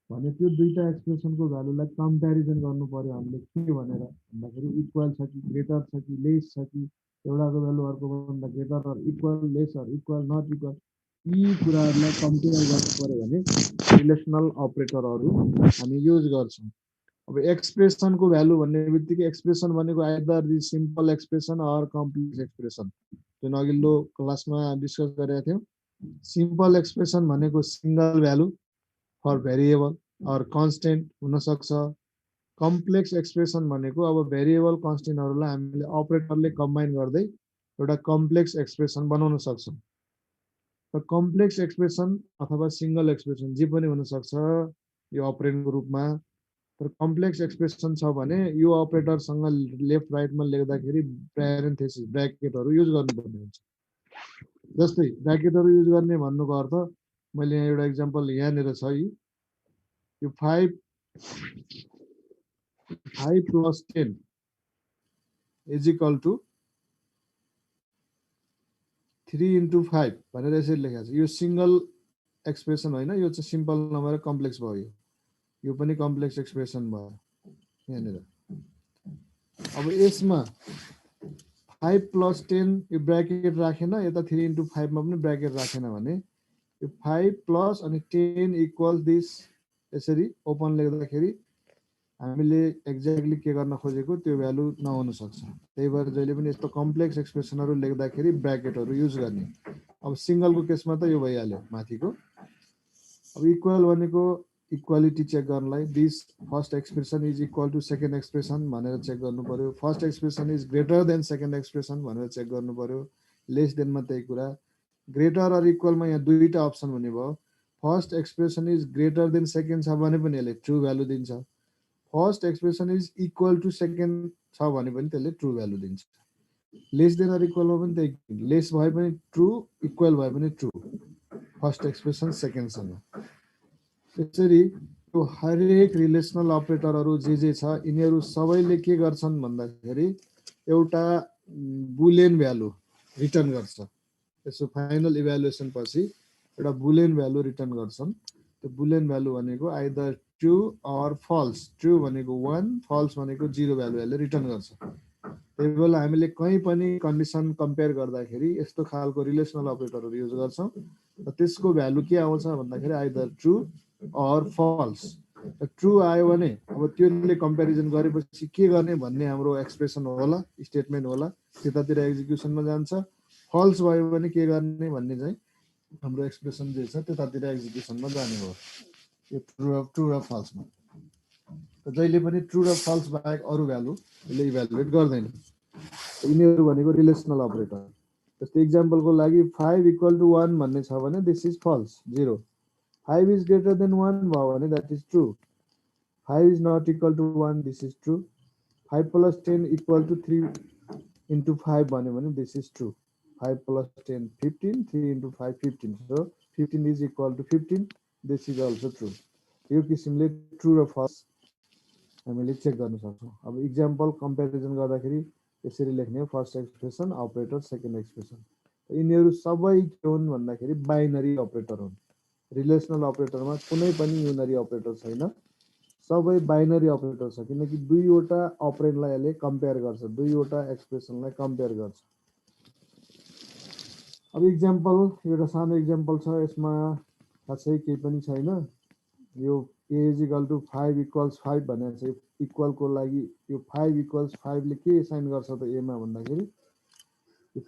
भने त्यो दुईटा एक्सप्रेसनको भ्यालुलाई कम्प्यारिजन गर्नु पर्यो हामीले के भनेर भन्दाखेरि इक्वल छ कि ग्रेटर छ कि लेस छ कि एउटाको भ्यालु अर्को भन्दा greater or equal, less or equal, not equal, यी कुराहरूलाई कम्पेयर गर्नु पर्यो भने रिलेसनल अपरेटरहरू हामी युज गर्छौँ। अब एक्सप्रेसनको भ्यालु भन्ने बित्तिकै एक्सप्रेसन भनेको either the simple expression or complex expression, जुन अघिल्लो क्लासमा डिस्कस गरेका थियौँ। सिम्पल एक्सप्रेसन भनेको single value for variable or constant हुन सक्छ, कम्प्लेक्स एक्सप्रेसन भनेको अब भेरिएबल कन्स्टेन्टहरूलाई हामीले अपरेटरले कम्बाइन गर्दै एउटा कम्प्लेक्स एक्सप्रेसन बनाउन सक्छौँ। र कम्प्लेक्स एक्सप्रेसन अथवा सिंगल एक्सप्रेसन जे पनि हुन सक्छ यो अपरेन्डको रूपमा। तर कम्प्लेक्स एक्सप्रेसन छ भने यो अपरेटरसँग लेफ्ट राइटमा लेख्दाखेरि प्यारेन्थेसिस ब्र्याकेटहरू युज गर्नुपर्ने हुन्छ। जस्तै ब्र्याकेटहरू युज गर्ने भन्नुको अर्थ मैले यहाँ एउटा इक्जाम्पल यहाँनिर छ यो 5 + 10 इज इक्वल टु 3 × 5 भनेर यसरी लेखेको छ। यो सिंगल एक्सप्रेसन होइन, यो चाहिँ सिम्पल नभएर कम्प्लेक्स भयो। यो पनि कम्प्लेक्स एक्सप्रेसन भयो यहाँनिर। अब यसमा 5 + 10 यो ब्र्याकेट राखेन, यता 3 × 5 मा पनि ब्र्याकेट राखेन भने यो 5 प्लस अनि 10 इक्वल दिस यसरी ओपन लेख्दाखेरि हामीले एक्ज्याक्टली के गर्न खोजेको त्यो भ्यालु नहुन सक्छ। त्यही भएर जहिले पनि यस्तो कम्प्लेक्स एक्सप्रेसनहरू लेख्दाखेरि ब्र्याकेटहरू युज गर्ने। अब सिंगलको केसमा त यो भइहाल्यो माथिको। अब इक्वल भनेको इक्वालिटी चेक गर्नलाई this first expression is equal to second expression भनेर चेक गर्नु पर्यो। First expression is greater than second expression भनेर चेक गर्नु पर्यो। लेस देनमा त्यही कुरा। ग्रेटर अर इक्वलमा यहाँ दुईवटा अप्सन हुने भयो। First expression is greater than second छ भने पनि यसले ट्रु भ्यालु दिन्छ। First expression is equal to second छ भने पनि त्यसले ट्रु भ्यालु दिन्छ। लेस देन अर इक्वलमा पनि त्यही, लेस भए पनि ट्रु, इक्वल भए पनि ट्रु, फर्स्ट एक्सप्रेसन सेकेन्डसँग। यसरी यो हरेक रिलेसनल अपरेटरहरू जे छ यिनीहरू सबैले के गर्छन् भन्दाखेरि एउटा बुलियन भ्यालु रिटर्न गर्छ। यसो फाइनल इभ्यालुएसन पछि एउटा बुलियन भ्यालु रिटर्न गर्छन्। त्यो बुलियन भ्यालु भनेको either true or false. True भनेको 1, फल्स भनेको 0 भ्यालु यसले रिटर्न गर्छ। त्यही भएर हामीले कहीँ पनि कन्डिसन कम्पेयर गर्दाखेरि यस्तो खालको रिलेसनल अपरेटरहरू युज गर्छौँ र त्यसको भ्यालु के आउँछ भन्दाखेरि either true or false. True आयो भने अब त्यसले कम्पेरिजन गरेपछि के गर्ने भन्ने हाम्रो एक्सप्रेसन होला, स्टेटमेन्ट होला, त्यतातिर एक्जिक्युसनमा जान्छ। फल्स भयो भने के गर्ने भन्ने चाहिँ हाम्रो एक्सप्रेसन जे छ त्यतातिर एक्जिक्युसनमा जाने हो। यो ट्रु र फल्समा जहिले पनि ट्रु र फल्स बाहेक अरू भ्यालु यसले इभ्यालुएट गर्दैन। यिनीहरू भनेको रिलेसनल अपरेटर। जस्तै इक्जाम्पलको लागि 5 = 1 भन्ने छ भने this is false 0। 5 is greater than 1 भयो भने that is true. 5 is not equal to 1 this is true. 5 + 10 = 3 × 5 भन्यो भने this is true. 5 + 10 15, 3 × 5 15, so 15 is equal to 15, this is also true। यो किसिमले ट्रु र फल्स हामीले चेक गर्न सक्छौँ। अब इक्जाम्पल कम्पेरिजन गर्दाखेरि यसरी लेख्ने हो, first expression operator second expression. यिनीहरू सबै के हुन् भन्दाखेरि बाइनरी अपरेटर हुन्। रिलेसनल अपरेटरमा कुनै पनि युनरी अपरेटर छैन, सबै बाइनरी अपरेटर छ। किनकि दुईवटा अपरेन्डलाई यसले कम्पेयर गर्छ, दुईवटा एक्सप्रेसनलाई कम्पेयर गर्छ। अब इक्जाम्पल एउटा सानो इक्जाम्पल छ, यसमा खासै केही पनि छैन। यो a = 5 = 5 भनेको चाहिँ इक्वलको लागि यो 5 = 5 ले के एसाइन गर्छ त a मा भन्दाखेरि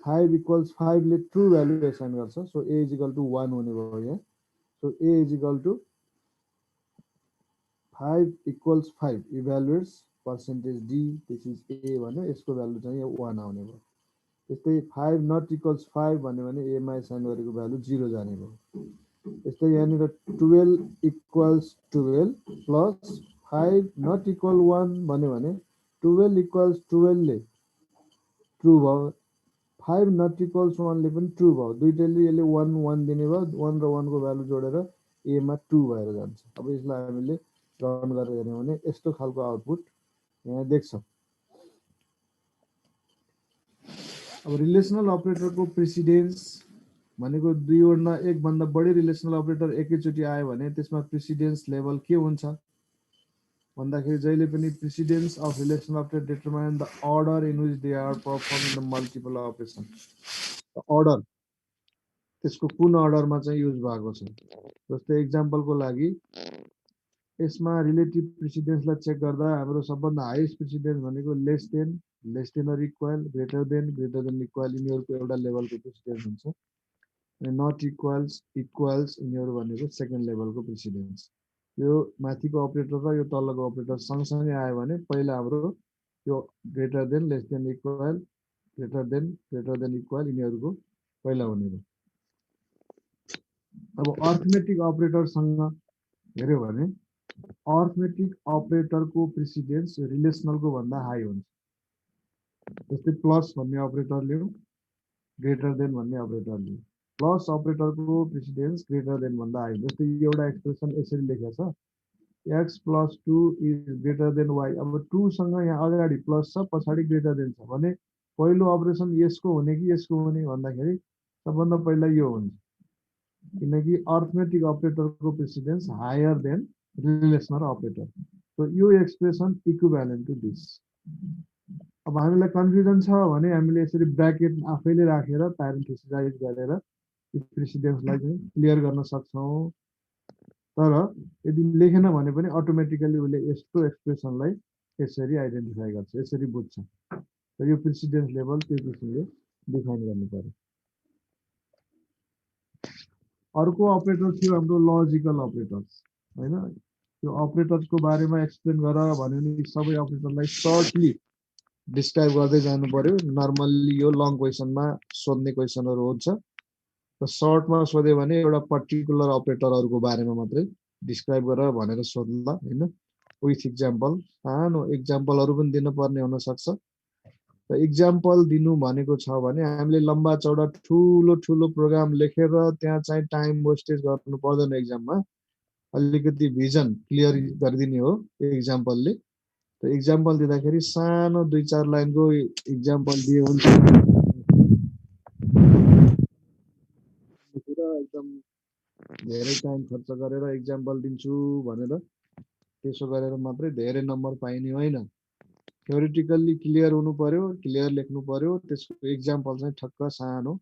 5 = 5 ले ट्रु भ्यालु एसाइन गर्छ। सो a = 1 हुने भयो यहाँ। So a = 5 = 5 evaluates percentage d, this is a भन्यो, यसको भ्यालु चाहिँ 1 आउने भयो। त्यस्तै 5 not equals 5 भन्यो भने a मा एसाइन गरेको भ्यालु 0 जाने भयो। त्यस्तै यहाँनिर 12 = 12 प्लस 5 not equal 1 भन्यो भने 12 = 12 ले ट्रु भयो। 5 not equals 1 ले पनि ट्रु भयो। दुईटैले यसले 1 1 दिने भयो। 1 र 1 को भ्यालु जोडेर a मा 2 भएर जान्छ। अब यसलाई हामीले रन गरेर हेर्यौँ भने यस्तो खालको आउटपुट यहाँ देख्छौँ। अब रिलेसनल अपरेटरको प्रेसिडेन्स भनेको दुईवटा एकभन्दा बढी रिलेसनल अपरेटर एकैचोटि आयो भने त्यसमा प्रेसिडेन्स लेभल के हुन्छ भन्दाखेरि जहिले पनि precedence of relational operator determine the order in which they are performing the multiple operation. Order त्यसको कुन अर्डरमा चाहिँ युज भएको छ। जस्तै इक्जाम्पलको लागि यसमा रिलेटिभ प्रेसिडेन्सलाई चेक गर्दा हाम्रो सबभन्दा हाइएस्ट प्रेसिडेन्स भनेको less than or equal, greater than equal, यिनीहरूको एउटा लेभलको प्रेसिडेन्स हुन्छ। नट इक्वल्स, इक्वल्स, यिनीहरू भनेको सेकेन्ड लेभलको प्रेसिडेन्स। यो माथिको अपरेटर र यो तलको अपरेटर सँगसँगै आयो भने पहिला हाम्रो यो greater than less than equal greater than equal यिनीहरूको पहिला हुने हो। अब अर्थमेटिक अपरेटरसँग हेऱ्यो भने अर्थमेटिक अपरेटरको प्रेसिडेन्स रिलेसनलको भन्दा हाई हुन्छ। जस्तै प्लस भन्ने अपरेटर लियौँ, ग्रेटर देन भन्ने अपरेटर लियौँ, प्लस अपरेटरको प्रेसिडेन्स ग्रेटर देन भन्दा हाई। जस्तै एउटा एक्सप्रेसन यसरी लेखेको छ, x + 2 is greater than y। अब 2 सँग यहाँ अगाडि प्लस छ, पछाडि ग्रेटर देन छ भने पहिलो अपरेसन यसको हुने कि यसको हुने भन्दाखेरि सबभन्दा पहिला यो हुन्छ, किनकि अर्थमेटिक अपरेटरको precedence higher than relational operator. So यो एक्सप्रेसन इक्विभ्यालेन्ट टु दिस। अब हामीलाई कन्फ्युजन छ भने हामीले यसरी ब्र्याकेट आफैले राखेर प्यारेन्थेसिसाइज गरेर यो प्रेसिडेन्सलाई चाहिँ क्लियर गर्न सक्छौँ। तर यदि लेखेन भने पनि अटोमेटिकली उसले यस्तो एक्सप्रेसनलाई यसरी आइडेन्टिफाई गर्छ, यसरी बुझ्छ। र यो प्रेसिडेन्स लेभल त्यो किसिमले डिफाइन गर्नु पर्यो। अर्को अपरेटर थियो हाम्रो लजिकल अपरेटर्स हैन। यो अपरेटर्सको बारेमा एक्सप्लेन गर भन्यो भने सबै अपरेटरलाई सर्टली डिस्क्राइब गर्दै जानु पर्यो। नर्मल्ली यो लङ क्वेसनमा सोध्ने क्वेसनहरू हुन्छ, र सर्टमा सोध्यो भने एउटा पर्टिकुलर अपरेटरहरूको बारेमा मात्रै डिस्क्राइब गरेर भनेर सोध्ला हैन, विथ इक्जाम्पल। सानो इक्जाम्पलहरू पनि दिनुपर्ने हुनसक्छ। र इक्जाम्पल दिनु भनेको छ भने हामीले लम्बा चौडा ठुलो ठुलो प्रोग्राम लेखेर त्यहाँ चाहिँ टाइम वेस्टेज गर्नु पर्दैन। एक्जाममा अलिकति भिजन क्लियर गरिदिने हो इक्जाम्पलले। त इक्जाम्पल दिँदाखेरि सानो 2-4 लाइनको इक्जाम्पल दिए हुन्छ। एकदम धेरै टाइम खर्च गरेर इक्जाम्पल दिन्छु भनेर त्यसो गरेर मात्रै धेरै नम्बर पाइने होइन। थ्योरिटिकल्ली क्लियर हुनु पर्यो, क्लियर लेख्नु पर्यो, त्यसको इक्जाम्पल चाहिँ ठक्क सानो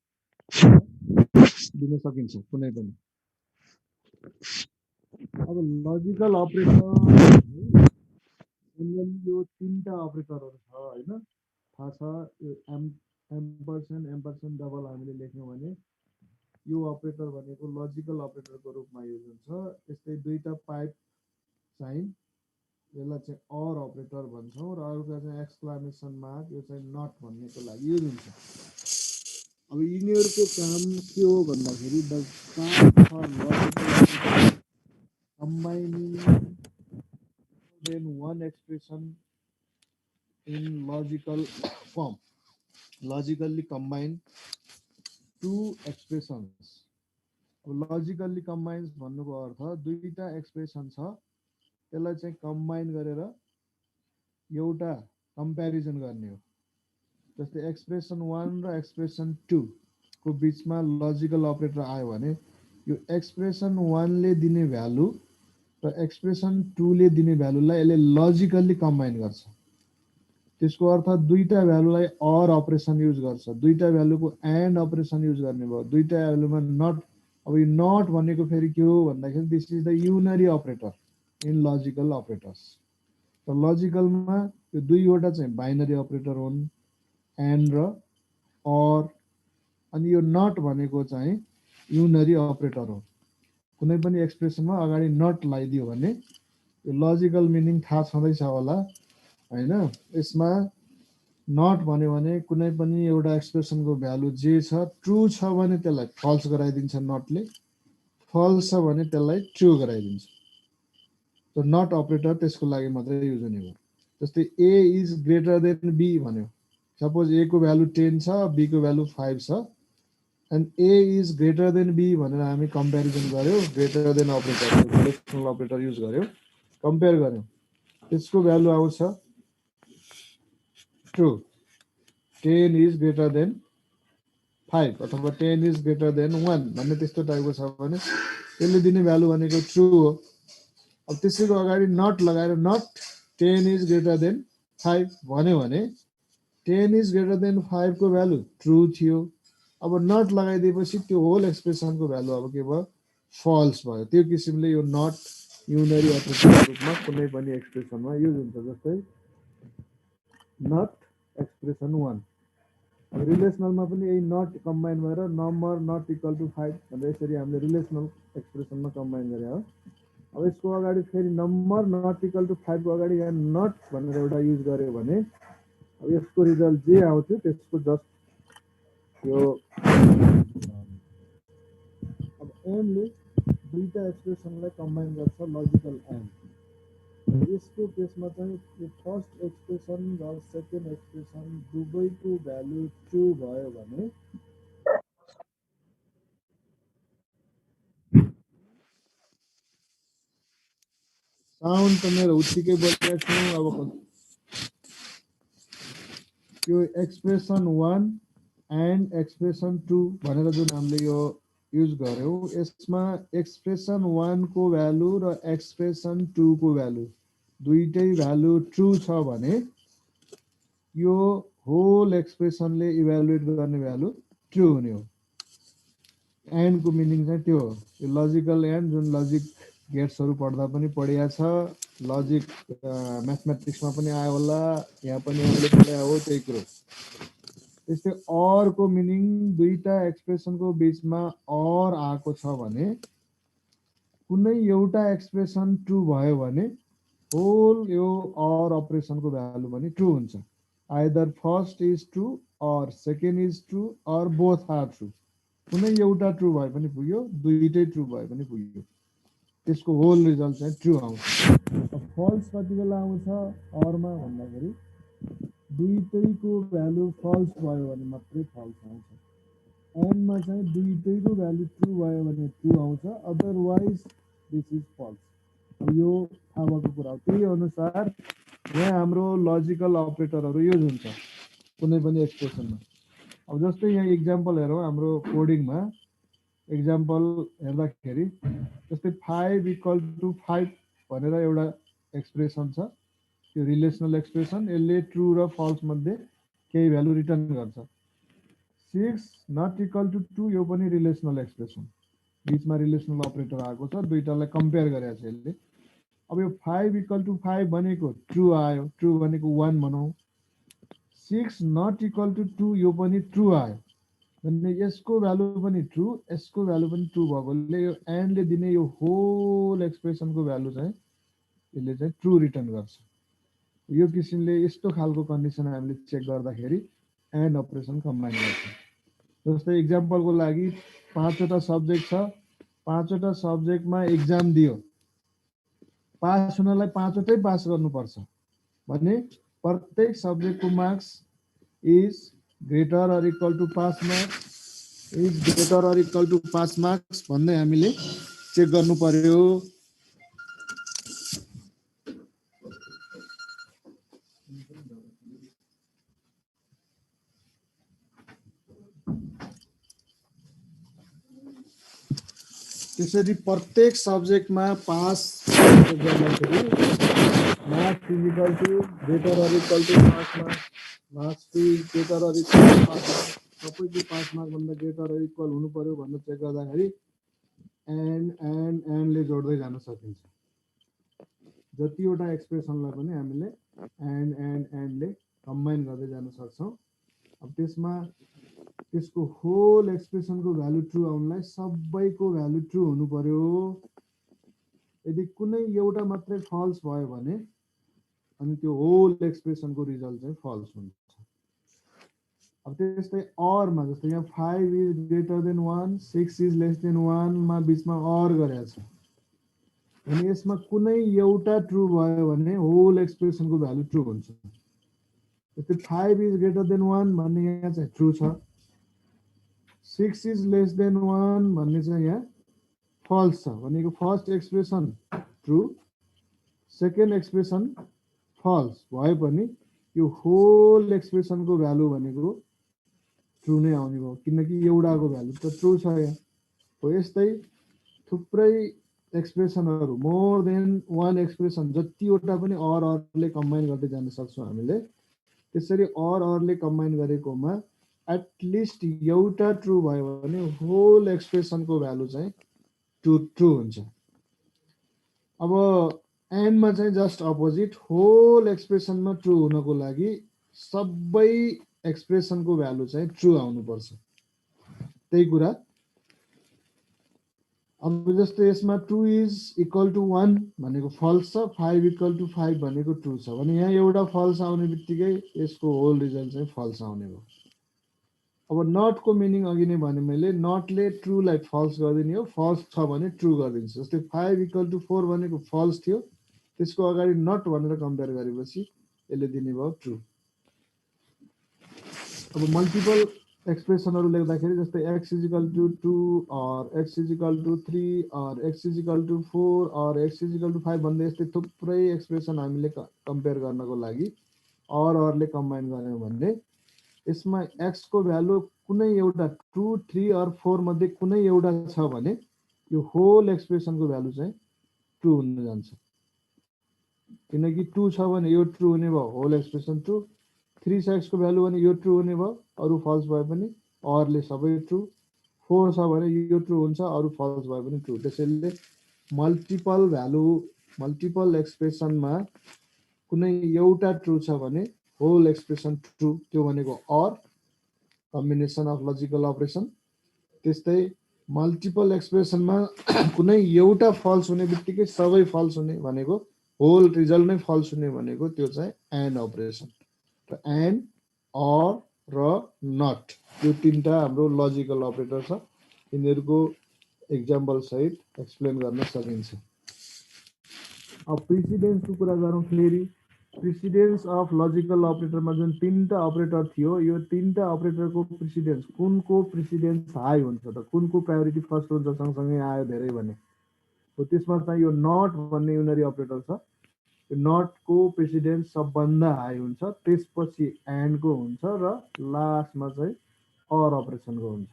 दिन सकिन्छ कुनै पनि। अब लजिकल अपरेटर यो 3टा अपरेटरहरू छ हैन, थाहा छ। यो एम्परसेन्ड डबल हामीले लेख्यौँ भने यो अपरेटर भनेको लजिकल अपरेटरको रूपमा युज हुन्छ। त्यस्तै 2टा पाइप साइन यसलाई चाहिँ अर अपरेटर भन्छौँ, र अर्को चाहिँ एक्सक्लामेसन मार्क, यो चाहिँ नट भन्नेको लागि युज हुन्छ। अब यिनीहरूको काम के हो भन्दाखेरि the combining than one expression in logical form, logically combine 2 expressions. Logically combines भन्नुको अर्थ 2टा एक्सप्रेसन छ, त्यसलाई चाहिँ कम्बाइन गरेर एउटा कम्प्यारिजन गर्ने हो। जस्तै एक्सप्रेसन 1 र एक्सप्रेसन 2 को बिचमा लजिकल अपरेटर आयो भने यो एक्सप्रेसन 1 ले दिने भ्यालु र एक्सप्रेसन 2 ले दिने भ्यालुलाई यसले लजिकल्ली कम्बाइन गर्छ। त्यसको अर्थ 2टा भ्यालुलाई अर अपरेसन युज गर्छ, 2टा भ्यालुको एन्ड अपरेसन युज गर्ने भयो, 2टा भ्यालुमा नट। अब यो नट भनेको फेरि के हो भन्दाखेरि this is the unary operator in logical operators. र लजिकलमा यो 2वटा चाहिँ बाइनरी अपरेटर हुन्, एन्ड र अर। अनि यो नट भनेको चाहिँ युनरी अपरेटर हो। कुनै पनि एक्सप्रेसनमा अगाडि नट लगाइदियो भने यो लजिकल मिनिङ थाहा छँदैछ होला हैन। यसमा नट भन्यो भने कुनै पनि एउटा एक्सप्रेसनको भ्यालु जे छ ट्रु छ भने त्यसलाई फल्स गराइदिन्छ नटले, फल्स छ भने त्यसलाई ट्रु गराइदिन्छ। त नट अपरेटर त्यसको लागि मात्रै युज हुने हो। जस्तै a is greater than b भन्यो, सपोज ए को भ्यालु 10 छ, बी को भ्यालु 5 छ, and a is greater than b भनेर हामी कम्प्यारिजन गर्यो, greater than operator relational operator use गर्यो, कम्पेयर गर्यो, त्यसको भ्यालु आउँछ ट्रु। 10 इज ग्रेटर देन 5 अथवा 10 इज ग्रेटर देन 1 भन्ने त्यस्तो टाइपको छ भने त्यसले दिने भ्यालु भनेको ट्रु हो। अब त्यसैको अगाडि नट लगाएर नट 10 इज ग्रेटर देन 5 भन्यो भने 10 इज ग्रेटर देन 5 को भ्यालु ट्रु थियो। अब नट लगाइदिएपछि त्यो होल एक्सप्रेसनको भ्यालु अब के भयो, फल्स भयो। त्यो किसिमले यो नट युनरी अपरेटरको रूपमा कुनै पनि एक्सप्रेसनमा युज हुन्छ। जस्तै नट एक्सप्रेसन 1। अब रिलेसनलमा पनि यही नट कम्बाइन भएर नम्बर नट इक्वल टु 5 भनेर यसरी हामीले रिलेसनल एक्सप्रेसनमा कम्बाइन गरे हो। अब यसको अगाडि फेरि नम्बर नट इक्वल टु 5 को अगाडि यहाँ नट भनेर एउटा युज गर्यो भने अब यसको रिजल्ट जे आउँथ्यो त्यसको जस्ट यो अब एमले दुईटा एक्सप्रेसनलाई कम्बाइन गर्छ लजिकल एन्ड यसको केसमा चाहिँ यो फर्स्ट एक्सप्रेसन र सेकेन्ड एक्सप्रेसन दुवैको भ्यालु ट्रु भयो भने साउन्ड त मेरो उत्तिकै बोलिरहेको छु अब यो एक्सप्रेसन 1 एन्ड एक्सप्रेसन 2 भनेर जुन हामीले यो युज गर्यौं यसमा एक्सप्रेसन 1 को भ्यालु र एक्सप्रेसन 2 को भ्यालु दुईटै भ्यालु ट्रु छ भने यो होल एक्सप्रेसनले इभ्यालुएट गर्ने भ्यालु ट्रु हुने हो एन्ड को मिनिङ चाहिँ त्यो हो यो लजिकल एन्ड जुन लजिक गेट्सहरु पढ्दा पनि पढिया छ लजिक म्याथमेटिक्समा पनि आयो होला यहाँ पनि हामीले पढाए हो त्यही कुरो त्यस्तै अर को मिनिङ दुईटा एक्सप्रेसनको बीचमा अर आएको छ भने कुनै एउटा एक्सप्रेसन ट्रु भयो भने होल यो अर अपरेसनको भ्यालु पनि ट्रु हुन्छ either first is true or second is true or both are true कुनै एउटा ट्रु भए पनि पुग्यो दुईटै ट्रु भए पनि पुग्यो त्यसको होल रिजल्ट चाहिँ ट्रु आउँछ फल्स कति बेला आउँछ अरमा भन्दाखेरि दुईटैको भ्यालु फल्स भयो भने मात्रै फल्स आउँछ एन्डमा चाहिँ दुईटैको भ्यालु ट्रु भयो भने ट्रु आउँछ अदरवाइज दिस इज फल्स यो थाहा भएको कुरा हो त्यही अनुसार यहाँ हाम्रो लजिकल अपरेटरहरू युज हुन्छ कुनै पनि एक्सप्रेसनमा अब जस्तै यहाँ इक्जाम्पल हेरौँ हाम्रो कोडिङमा इक्जाम्पल हेर्दाखेरि जस्तै 5 इक्वल टु 5 भनेर एउटा एक्सप्रेसन छ यो रिलेसनल एक्सप्रेसन यसले ट्रु र फल्स मध्ये केही भ्यालु रिटर्न गर्छ 6 नट इक्वल टु 2 यो पनि रिलेसनल एक्सप्रेसन बीचमा रिलेसनल अपरेटर आएको छ दुईटालाई कम्पेयर गरेको छ यसले अब यो 5 इक्वल टु 5 भनेको ट्रु आयो ट्रु भनेको 1 भनौं 6 नट इक्वल टु 2 यो पनि ट्रु आयो भने यसको भ्यालु पनि ट्रु यसको भ्यालु पनि ट्रु भएकोले यो एन्डले दिने यो होल एक्सप्रेसनको भ्यालु चाहिँ यसले चाहिँ ट्रु रिटर्न गर्छ यो किसिमले यस्तो खालको कन्डिसन हामीले चेक गर्दाखेरि एन्ड अपरेसन कम्बाइन गर्छ जस्तै इक्जाम्पलको लागि पाँचवटा सब्जेक्ट छ पाँचवटा सब्जेक्टमा एक्जाम दियो पास हुनलाई पाँचवटै पास गर्नुपर्छ भने प्रत्येक सब्जेक्टको marks is greater or equal to pass marks is greater or equal to pass marks भन्दै हामीले चेक गर्नु पर्यो त्यसरी प्रत्येक सब्जेक्टमा पास गर्दाखेरि marks is equal to greater or equal to pass marks marks is greater or equal to pass marks सबैको pass mark भन्दा ग्रेटर अर इक्वल हुनु पर्यो भनेर चेक गर्दाखेरि एन्डले जोड्दै जान सकिन्छ जतिवटा एक्सप्रेसनलाई पनि हामीले एन्डले कम्बाइन गर्दै जान सक्छौं अब त्यसमा त्यसको होल एक्सप्रेसनको भ्यालु ट्रु आउनलाई सबैको भ्यालु ट्रु हुनु पर्यो यदि कुनै एउटा मात्रै फल्स भयो भने अनि त्यो होल एक्सप्रेसनको रिजल्ट चाहिँ फल्स हुन्छ अब त्यस्तै अरमा जस्तै यहाँ 5 is greater than 1 6 is less then 1 मा बीचमा अर गरेको छ अनि यसमा कुनै एउटा ट्रु भयो भने होल एक्सप्रेसनको भ्यालु ट्रु हुन्छ जस्तै 5 इज ग्रेटर देन 1 भन्ने यहाँ चाहिँ ट्रु छ 6 इज लेस देन 1 भन्ने चाहिँ यहाँ फल्स छ भनेको first expression true second expression false भए पनि यो होल एक्सप्रेसनको भ्यालु भनेको ट्रु नै आउने भयो किनकि एउटाको भ्यालु त ट्रु छ यहाँ हो यस्तै थुप्रै एक्सप्रेसनहरु मोर देन वान एक्सप्रेसन जतिवटा पनि अरले कम्बाइन गर्दै जान सक्छौं हामीले त्यसरी अरले कम्बाइन गरेकोमा एटलिस्ट एउटा ट्रु भयो भने होल एक्सप्रेसनको भ्यालु चाहिँ ट्रु हुन्छ अब एन्डमा चाहिँ जस्ट अपोजिट होल एक्सप्रेसनमा ट्रु हुनको लागि सबै एक्सप्रेसनको भ्यालु चाहिँ ट्रु आउनुपर्छ त्यही कुरा अब जस्तै यसमा 2 इज इक्वल टु 1 भनेको फल्स छ, 5 इक्वल टु 5 भनेको ट्रु छ भने यहाँ एउटा फल्स आउने बित्तिकै यसको होल रिजल्ट चाहिँ फल्स आउने भयो। अब नटको मिनिङ अघि नै भने मैले, नटले ट्रुलाई फल्स गरिदिने हो, फल्स छ भने ट्रु गरिदिन्छ। जस्तै 5 इक्वल टु 4 भनेको फल्स थियो, त्यसको अगाडि नट भनेर कम्पेयर गरेपछि यसले दिने भयो ट्रु। अब मल्टिपल एक्सप्रेसनहरू लेख्दाखेरि जस्तै x is equal to 2 or x is equal to 3 or x is equal to 4 or x is equal to 5 भन्दै यस्तै थुप्रै एक्सप्रेसन हामीले कम्पेयर गर्नको लागि अरले कम्बाइन गर्यौँ भने यसमा x को भ्यालु कुनै एउटा 2, 3 अर 4 मध्ये कुनै एउटा छ भने यो होल एक्सप्रेसनको भ्यालु चाहिँ ट्रु हुन जान्छ। किनकि 2 छ भने यो ट्रु हुने भयो, होल एक्सप्रेसन ट्रु। 3 छ x को भ्यालु भने यो ट्रु हुने भयो, अरु फल्स भए पनि अरले सबै ट्रु। 4 छ भने यो ट्रु हुन्छ, अरु फल्स भए पनि ट्रु। त्यसैले मल्टिपल भ्यालु, मल्टिपल एक्सप्रेसनमा कुनै एउटा ट्रु छ भने होल एक्सप्रेसन ट्रु, त्यो भनेको or, combination of logical operation. त्यस्तै मल्टिपल एक्सप्रेसनमा कुनै एउटा फल्स हुने बित्तिकै सबै फल्स हुने भनेको, होल रिजल्ट नै फल्स हुने भनेको त्यो चाहिँ एन्ड अपरेसन। र एन्ड, अर र नट यो तीनटा हाम्रो लजिकल अपरेटर छ। यिनीहरूको एक्जाम्पल सहित एक्सप्लेन गर्न सकिन्छ। अब प्रिसिडेन्सको कुरा गरौँ फेरि। प्रिसिडेन्स अफ लजिकल अपरेटरमा जुन तीनटा अपरेटर थियो, यो तीनटा अपरेटरको प्रिसिडेन्स, कुनको प्रिसिडेन्स हाई हुन्छ त, कुनको प्रायोरिटी फर्स्ट हुन्छ सँगसँगै आयो धेरै भने, हो त्यसमा चाहिँ यो नट भन्ने युनरी अपरेटर छ। यो नटको प्रेसिडेन्स सबभन्दा हाई हुन्छ, त्यसपछि एन्डको हुन्छ र लास्टमा चाहिँ अर अपरेसनको हुन्छ।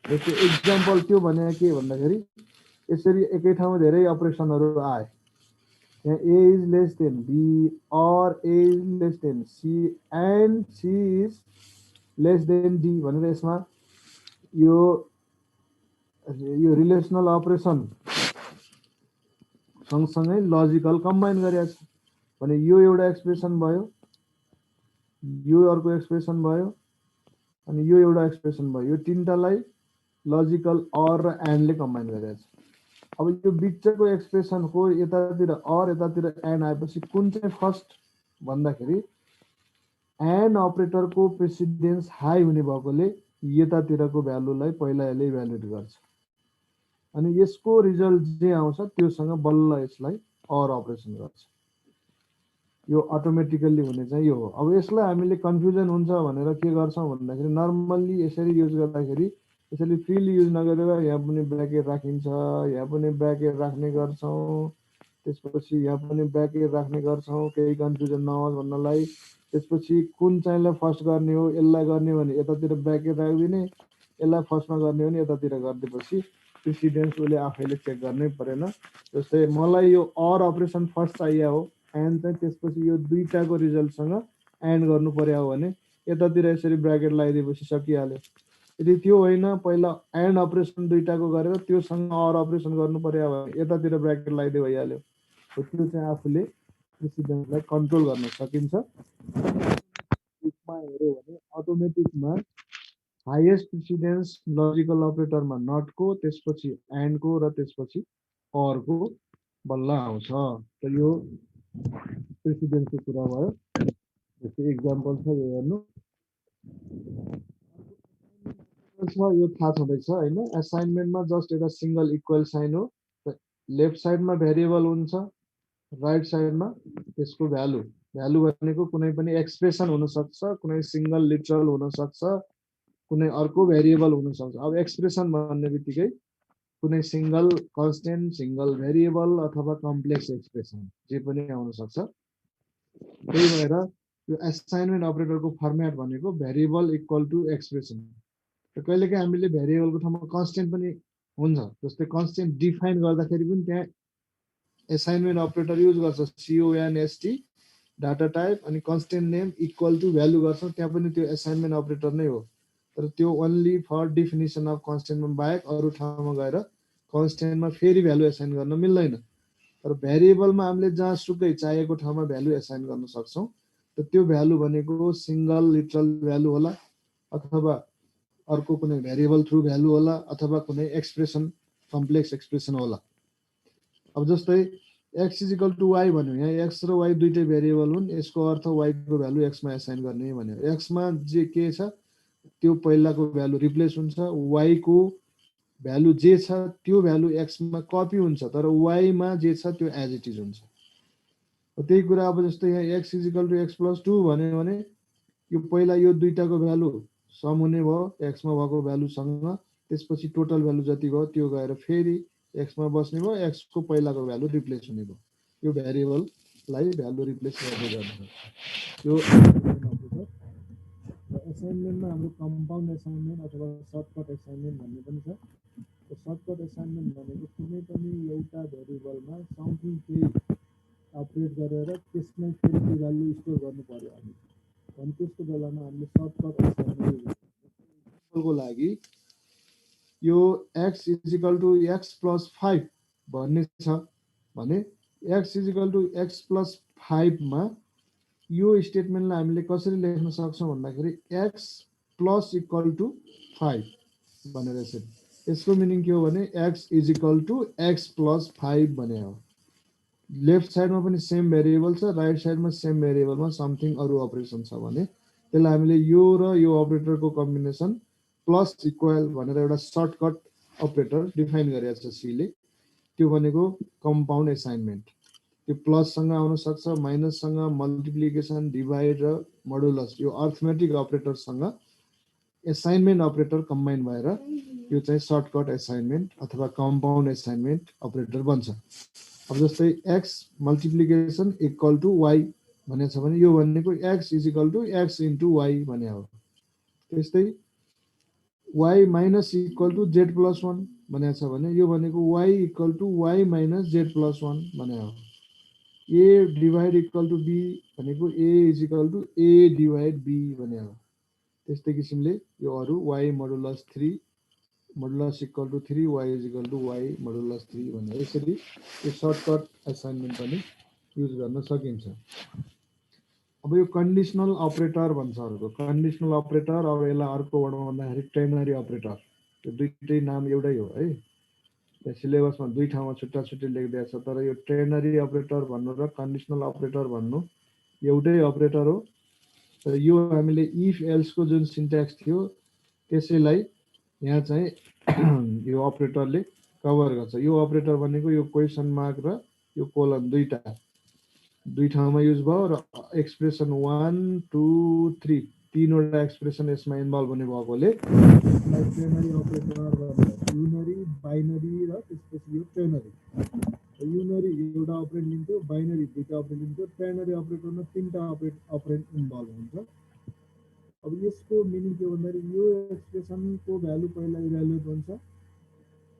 जस्तो एक्जाम्पल त्यो भने के भन्दाखेरि यसरी एकै ठाउँमा धेरै अपरेसनहरू आए, यहाँ a is less than b or a is less than c and c is less than d भनेर यसमा यो रिलेसनल अपरेसन सँगसँगै लजिकल कम्बाइन गरेको छ भने यो एउटा एक्सप्रेसन भयो, यो अर्को एक्सप्रेसन भयो, अनि यो एउटा एक्सप्रेसन भयो। यो तीनटालाई लजिकल अर र एन्डले कम्बाइन गरेको छ। अब यो बिचको एक्सप्रेसनको यतातिर अर यतातिर एन्ड आएपछि कुन चाहिँ फर्स्ट भन्दाखेरि एन्ड अपरेटरको प्रेसिडेन्स हाई हुने भएकोले यतातिरको भ्यालुलाई पहिला यसले इभ्यालुएट गर्छ, अनि यसको रिजल्ट जे आउँछ त्योसँग बल्ल यसलाई अर अपरेसन गर्छ। यो अटोमेटिकल्ली हुने चाहिँ यो हो। अब यसलाई हामीले कन्फ्युजन हुन्छ भनेर के गर्छौँ भन्दाखेरि नर्मल्ली यसरी युज गर्दाखेरि यसरी फ्रीली युज नगरेर यहाँ पनि ब्र्याकेट राखिन्छ, यहाँ पनि ब्र्याकेट राख्ने गर्छौँ, त्यसपछि यहाँ पनि ब्र्याकेट राख्ने गर्छौँ केही कन्फ्युजन नहोस् भन्नलाई। त्यसपछि कुन चाहिँलाई फर्स्ट गर्ने हो, यसलाई गर्ने हो भने यतातिर ब्र्याकेट राखिदिने, यसलाई फर्स्टमा गर्ने हो भने यतातिर गरिदिएपछि प्रिसिडेन्स उसले आफैले चेक गर्नै परेन। जस्तै मलाई यो अर अपरेसन फर्स्ट चाहियो हो, एन्ड चाहिँ त्यसपछि यो दुईटाको रिजल्टसँग एन्ड गर्नु पर्यो हो भने यतातिर यसरी ब्र्याकेट लगाइदिएपछि सकिहाल्यो। यदि त्यो होइन, पहिला एन्ड अपरेसन दुईटाको गरेर त्योसँग अर अपरेसन गर्नु पर्यो भने यतातिर ब्र्याकेट लगाइदियो भइहाल्यो। त्यो चाहिँ आफूले प्रिसिडेन्सलाई कन्ट्रोल गर्न सकिन्छ। हेऱ्यो भने अटोमेटिकमा हाइएस्ट प्रिसिडेन्स लजिकल अपरेटरमा नटको, त्यसपछि एन्डको र त्यसपछि अरको बल्ल आउँछ। त यो प्रेसिडेन्सको कुरा भयो। जस्तै एक्जाम्पल छ यो हेर्नु, यो थाहा छँदैछ होइन। एसाइनमेन्टमा जस्ट एउटा सिङ्गल इक्वल साइन हो, लेफ्ट साइडमा भेरिएबल हुन्छ, राइट साइडमा त्यसको भ्यालु। भ्यालु भनेको कुनै पनि एक्सप्रेसन हुनसक्छ, कुनै सिङ्गल लिटरल हुनसक्छ, कुनै अर्को भेरिएबल हुनसक्छ। अब एक्सप्रेसन भन्ने बित्तिकै कुनै सिङ्गल कन्स्टेन्ट, सिङ्गल भेरिएबल अथवा कम्प्लेक्स एक्सप्रेसन जे पनि आउन सक्छ। त्यही भएर यो एसाइनमेन्ट अपरेटरको फर्मेट भनेको भेरिएबल इक्वल टु एक्सप्रेसन। र कहिलेकाहीँ हामीले भेरिएबलको ठाउँमा कन्स्टेन्ट पनि हुन्छ, जस्तै कन्स्टेन्ट डिफाइन गर्दाखेरि पनि त्यहाँ एसाइनमेन्ट अपरेटर युज गर्छ, CONST डाटा टाइप अनि constant name equal to value गर्छौँ, त्यहाँ पनि त्यो एसाइनमेन्ट अपरेटर नै हो। तर त्यो ओन्ली फर डिफिनिसन अफ कन्स्टेन्टमा बाहेक अरू ठाउँमा गएर कन्स्टेन्टमा फेरि भ्यालु एसाइन गर्न मिल्दैन। तर भेरिएबलमा हामीले जहाँसुकै चाहिएको ठाउँमा भ्यालु एसाइन गर्न सक्छौँ। त त्यो भ्यालु भनेको सिङ्गल लिटरल भ्यालु होला, अथवा अर्को कुनै भेरिएबल थ्रु भ्यालु होला, अथवा कुनै एक्सप्रेसन कम्प्लेक्स एक्सप्रेसन होला। अब जस्तै x इजिकल टु y भन्यो, यहाँ x र y दुईटै भेरिएबल हुन्, यसको अर्थ y को भ्यालु x मा एसाइन गर्ने भन्यो। x मा जे के छ त्यो पहिलाको भ्यालु रिप्लेस हुन्छ, y को भ्यालु जे छ त्यो भ्यालु x मा कपी हुन्छ, तर y मा जे छ त्यो एज इट इज हुन्छ। त्यही कुरा अब जस्तै यहाँ x is equal to x plus 2 भन्यो भने यो पहिला यो दुईटाको भ्यालु सम हुने भयो x मा भएको भ्यालुसँग, त्यसपछि टोटल भ्यालु जति भयो त्यो गएर फेरि x मा बस्ने भयो, x को पहिलाको भ्यालु रिप्लेस हुने भयो। यो भेरिएबललाई भ्यालु रिप्लेस गर्दै गर्नु यो असाइनमेन्टमा हाम्रो कम्पाउन्ड असाइनमेन्ट अथवा सर्टकट असाइनमेन्ट भन्ने पनि छ। सर्टकट असाइनमेन्ट भनेको कुनै पनि एउटा भेरिएबलमा समथिङ केही अपडेट गरेर त्यसमै फेरि त्यो भ्यालु स्टोर गर्नु पर्यो हामी, अनि त्यसको बेलामा हामीले सर्टकट असाइनमेन्ट को लागि यो x is equal to x plus 5 भन्ने छ भने x is equal to x plus 5 मा यो स्टेटमेन्टलाई हामीले कसरी लेख्न सक्छौँ भन्दाखेरि x प्लस इक्वल टु 5 भनेर यसरी। यसको मिनिङ के हो भने x is equal to x plus 5 भने हो। लेफ्ट साइडमा पनि सेम भेरिएबल छ, राइट साइडमा सेम भेरिएबलमा समथिङ अरू अपरेसन छ भने त्यसलाई हामीले यो र यो अपरेटरको कम्बिनेसन प्लस इक्वल भनेर एउटा सर्टकट अपरेटर डिफाइन गरेको छ सीले। त्यो भनेको कम्पाउन्ड असाइनमेन्ट। त्यो प्लससँग आउन सक्छ, माइनससँग, मल्टिप्लिकेसन, डिभाइड र मोडुलस यो अर्थमेटिक अपरेटरसँग असाइनमेन्ट अपरेटर कम्बाइन भएर यो चाहिँ सर्टकट असाइनमेन्ट अथवा कम्पाउन्ड असाइनमेन्ट अपरेटर बन्छ। अब जस्तै x multiplication equal to y भनेको छ भने यो भनेको x is equal to x into y भने हो। त्यस्तै y minus equal to z plus 1 भनेको छ भने यो भनेको y equal to y minus z plus 1 भने हो। a divide equal to b भनेको a is equal to a divide b भने हो। त्यस्तै किसिमले यो अरू y modulus 3 modulus equal to 3 y is equal to y modulus 3 भने यसरी यो सर्टकट असाइनमेन्ट पनि युज गर्न सकिन्छ। अब यो कन्डिसनल अपरेटर भन्छ अर्को। कन्डिसनल अपरेटर अब यसलाई अर्को वर्डमा भन्दाखेरि टेर्नरी अपरेटर। यो दुईटै नाम एउटै हो है, त्यहाँ सिलेबसमा दुई ठाउँमा छुट्टा छुट्टै लेखिदिएको छ, तर यो टेर्नरी अपरेटर भन्नु र कन्डिसनल अपरेटर भन्नु एउटै अपरेटर हो। तर यो हामीले इफ एल्सको जुन सिन्ट्याक्स थियो त्यसैलाई यहाँ चाहिँ यो अपरेटरले कभर गर्छ। यो अपरेटर भनेको यो क्वेसन मार्क र यो कोलन दुई ठाउँमा युज भयो र एक्सप्रेसन 1 2 3 तीनवटा एक्सप्रेसन यसमा इन्भल्भ हुने भएकोले टेर्नरी अपरेटर भन्छ। युनरी, बाइनरी र त्यसपछि यो टेर्नरी। युनरी एउटा अपरेन्ड लिन्थ्यो, बाइनरी दुईटा अपरेन्ड लिन्थ्यो, टेर्नरी अपरेटरमा तीनटा अपरेन्ड इन्भल्भ हुन्छ। अब यसको मिनिङ के भन्दाखेरि यो एक्सप्रेसनको भ्यालु पहिला इभ्यालुएट हुन्छ।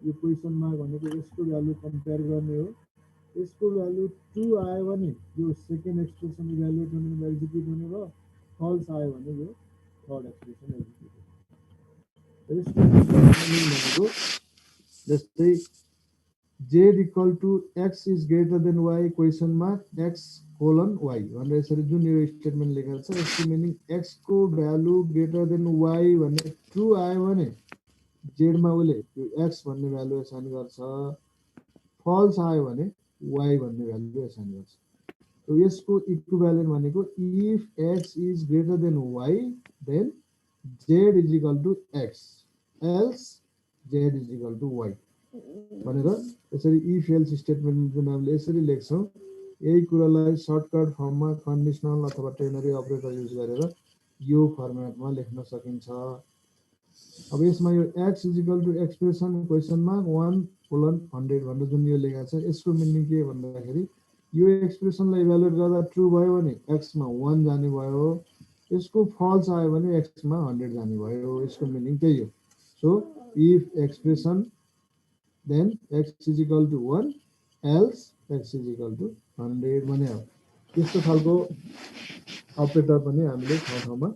यो क्वेसन मार्क भनेको यसको भ्यालु कम्पेयर गर्ने हो। यसको भ्यालु 2 आयो भने यो सेकेन्ड एक्सप्रेसन इभ्यालुएट हुने एक्जिक्युट हुने भयो, फल्स आयो भने यो थर्ड एक्सप्रेसन एक्जिक्युट भनेको जस्तै z equal to x is greater than y question mark x colon y भनेर यसरी जुन यो स्टेटमेन्ट लेखेको छ यसको मिनिङ x को भ्यालु ग्रेटर देन y भन्ने ट्रु आयो भने z मा उसले यो x भन्ने भ्यालु एसाइन गर्छ, फल्स आयो भने y भन्ने भ्यालु एसाइन गर्छ। यसको इक्विभ्यालेन्ट भनेको if x is greater than y then z is equal to x else z is equal to y भनेर यसरी इफ एल्स स्टेटमेन्ट जुन हामीले यसरी लेख्छौँ यही कुरालाई सर्टकट फर्ममा कन्डिसनल अथवा टेर्नरी अपरेटर युज गरेर यो फर्मेटमा लेख्न सकिन्छ। अब यसमा यो x is equal to expression क्वेसनमा 1:100 भनेर जुन यो लेखेको छ यसको मिनिङ के भन्दाखेरि यो एक्सप्रेसनलाई इभ्यालुएट गर्दा ट्रु भयो भने x मा 1 जाने भयो, यसको फल्स आयो भने x मा 100 जाने भयो। यसको मिनिङ त्यही हो। So if expression then x is equal to 1 else x is equal to 100 भने हो। त्यस्तो खालको अपरेटर पनि हामीले ठाउँमा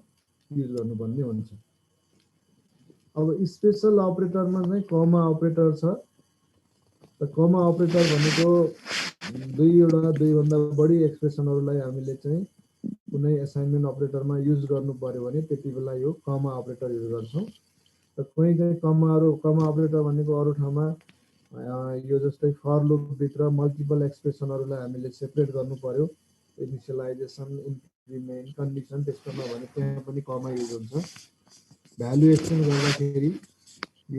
युज गर्नुपर्ने हुन्छ। अब स्पेशल अपरेटरमा चाहिँ कमा अपरेटर छ। त कमा अपरेटर भनेको दुईभन्दा बढी एक्सप्रेसनहरूलाई हामीले चाहिँ कुनै असाइनमेन्ट अपरेटरमा युज गर्नु पर्यो भने त्यति बेला यो कमा अपरेटर युज गर्छौँ। त कुनै चाहिँ कमा अपरेटर भनेको अरू ठाउँमा यो जस्तै फर लुप भित्र मल्टिपल एक्सप्रेसनहरुलाई हामीले सेपरेट गर्नु पर्यो इनिशियलाइजेसन इन्क्रिमेन्ट कन्डिसन त्यस्तोमा भने त्यहाँ पनि कमा युज हुन्छ भ्यालु एक्सचेन्ज गर्दाखेरि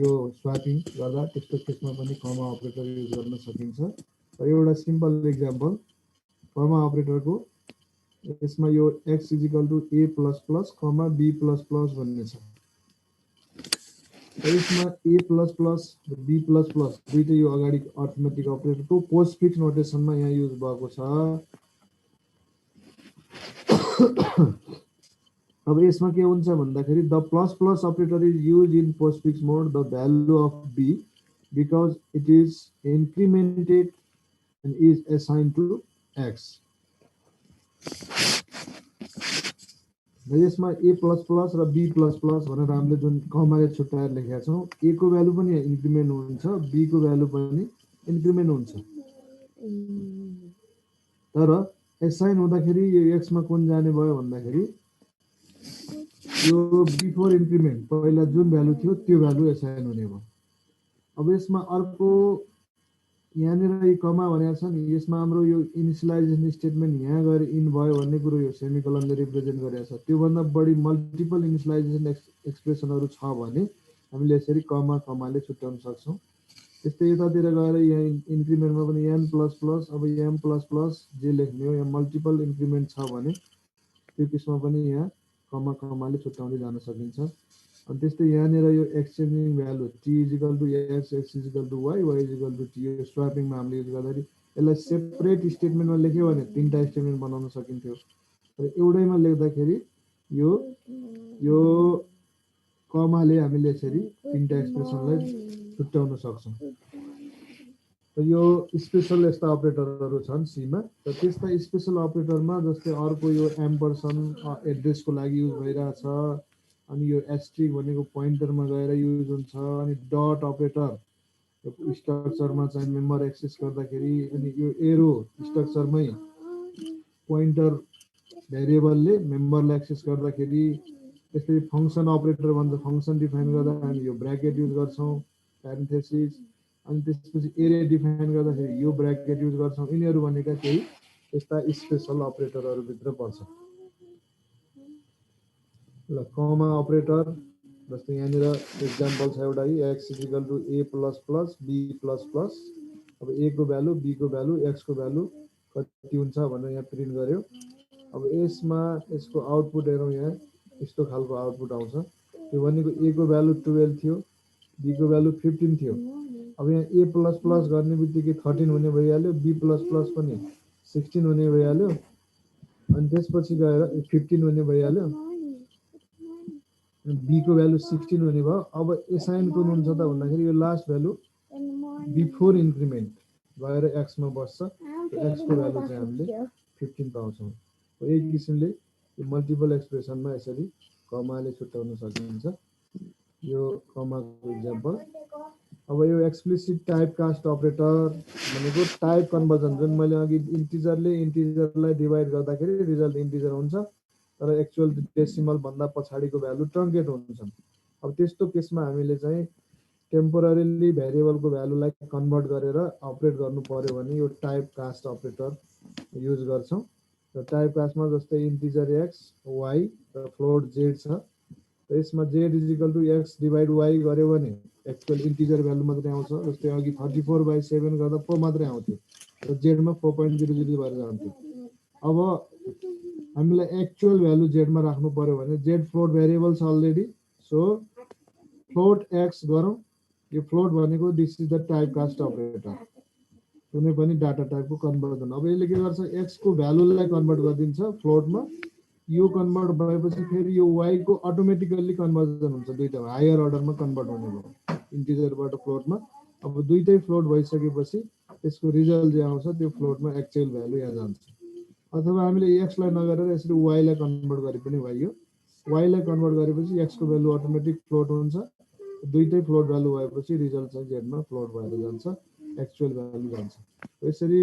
यो स्वापिङ गर्दा त्यस्तो केसमा पनि कमा अपरेटर युज गर्न सकिन्छ र एउटा सिम्पल एक्जाम्पल कमा अपरेटरको यसमा यो x = a++ कमा b++ भन्ने छ यसमा a++ b++ दुईटै यो अगाडि अर्थमेटिक अपरेटरको पोस्टफिक्स नोटेसनमा यहाँ युज भएको छ अब यसमा के हुन्छ भन्दाखेरि the plus plus operator is use in postfix mode the value of b because it is incremented and is assign to x र यसमा a++ र b++ भनेर हामीले जुन कमाले छुट्याएर लेखेका छौँ a को भ्यालु पनि इन्क्रिमेन्ट हुन्छ b को भ्यालु पनि इन्क्रिमेन्ट हुन्छ तर असाइन हुँदाखेरि यो x मा कुन जाने भयो भन्दाखेरि यो बिफोर इन्क्रिमेन्ट पहिला जुन भ्यालु थियो त्यो भ्यालु असाइन हुने भयो अब यसमा अर्को यहाँनिर यो कमा भनेको छ नि यसमा हाम्रो यो इनिशियलाइजेसन स्टेटमेन्ट यहाँ गएर इन भयो भन्ने कुरो यो सेमिकोलनले रिप्रेजेन्ट गरेको छ त्यो भन्दा बढी मल्टिपल इनिशियलाइजेसन एक्सप्रेसनहरु छ भने हामीले यसरी कमाले छुट्याउन सक्छौं त्यस्तै यतातिर गएर यहाँ इन्क्रिमेन्टमा पनि m++ अब m++ जे लेख्ने हो यहाँ मल्टिपल इन्क्रिमेन्ट छ भने त्यो केसमा पनि यहाँ कमाले छुट्याउँदै जान सकिन्छ अनि त्यस्तै यहाँनिर यो exchanging value t = x x = y y = t यो स्वापिङमा हामीले युज गर्दाखेरि यसलाई सेपरेट स्टेटमेन्टमा लेख्यो भने तीनटा स्टेटमेन्ट बनाउन सकिन्थ्यो तर एउटैमा लेख्दाखेरि यो कमाले हामीले यसरी तीनटा एक्सप्रेसनलाई छुट्याउन सक्छौं र यो स्पेशल यस्ता अपरेटरहरु छन् सी मा र त्यस्ता स्पेशल अपरेटरमा जस्तै अर्को यो एम्परसन्ड एड्रेसको लागि युज भइरहेछ अनि यो एस्ट्रिक भनेको पोइन्टरमा गएर युज हुन्छ अनि डट अपरेटर स्ट्रक्चरमा चाहिँ मेम्बर एक्सेस गर्दाखेरि अनि यो एरो स्ट्रक्चरमै पोइन्टर भेरिएबलले मेम्बरलाई एक्सेस गर्दाखेरि त्यस्तै फंक्सन अपरेटर भन्छ फंक्सन डिफाइन गर्दा हामी यो ब्र्याकेट युज गर्छौं प्यारेन्थेसिस अनि त्यसपछि एरे डिफाइन गर्दाखेरि यो ब्र्याकेट युज गर्छौं यिनीहरु भनेका केही यस्ता स्पेशल अपरेटरहरु भित्र पर्छ ल कमा अपरेटर जस्तै यहाँनिर एक्जाम्पल छ एउटा x = a++ b++ अब a को भ्यालु b को भ्यालु x को भ्यालु कति हुन्छ भनेर यहाँ प्रिन्ट गर्यो अब यसमा यसको आउटपुट हेरौँ यहाँ यस्तो खालको आउटपुट आउँछ त्यो भनेको a को भ्यालु 12 थियो b को भ्यालु 15 थियो अब यहाँ a++ गर्ने बित्तिकै 13 हुने भइहाल्यो b++ पनि 16 हुने भइहाल्यो अनि त्यसपछि गएर 15 हुने भइहाल्यो b को भ्यालु 16 हुने भयो अब असाइन कुन हुन्छ त भन्दाखेरि यो लास्ट भ्यालु बिफोर इन्क्रिमेन्ट गएर x मा बस्छ x को भ्यालु चाहिँ हामीले 15 पाउँछौं यही किसिमले यो मल्टिपल एक्सप्रेसनमा यसरी कमाले छुट्याउन सकिन्छ यो कमाको एक्जाम्पल अब यो एक्सप्लिसिट टाइप कास्ट अपरेटर भनेको टाइप कन्भर्जन जुन मैले अघि इन्टिजरले इन्टिजरलाई डिभाइड गर्दाखेरि रिजल्ट इन्टिजर हुन्छ तर एक्चुअल डेसिमल भन्दा पछाडीको भ्यालु ट्रङ्केट हुन्छन् अब त्यस्तो केसमा हामीले चाहिँ टेम्पोररीली भेरिएबलको भ्यालुलाई कन्भर्ट गरेर अपरेट गर्नु पर्यो भने यो टाइप कास्ट अपरेटर युज गर्छौं र टाइप कास्टमा जस्तै इन्टिजर x y र फ्लोट z छ र यसमा z = x / y गर्यो भने एक्चुअल इन्टिजर भ्यालु मात्रै आउँछ जस्तै अघि 34/7 गर्दा 4 मात्रै आउँथ्यो र z मा 4.00 भएर जान्थ्यो अब हामीलाई एक्चुअल भ्यालु z मा राख्नु पर्यो भने z फ्लोट भेरिएबल छ अलरेडी सो फ्लोट x गरौँ यो फ्लोट भनेको this is the type cast operator कुनै पनि डाटा टाइपको कन्भर्जन अब यसले के गर्छ x को भ्यालुलाई कन्भर्ट गरिदिन्छ फ्लोटमा यो कन्भर्ट भएपछि फेरि यो y को अटोमेटिकली कन्भर्जन हुन्छ दुईटा हायर अर्डरमा कन्भर्ट हुने भयो इन्टिजरबाट फ्लोटमा अब दुईटै फ्लोट भइसकेपछि त्यसको रिजल्ट जे आउँछ त्यो फ्लोटमा एक्चुअल भ्यालु यहाँ जान्छ अथवा हामीले x लाई नगरेर यसरी y लाई कन्भर्ट गरे पनि भयो y लाई कन्भर्ट गरेपछि x को भ्यालु अटोमेटिक फ्लोट हुन्छ दुईटै फ्लोट भ्यालु भएपछि रिजल्ट चाहिँ z मा फ्लोट भएर जान्छ एक्चुअल भ्यालु जान्छ यसरी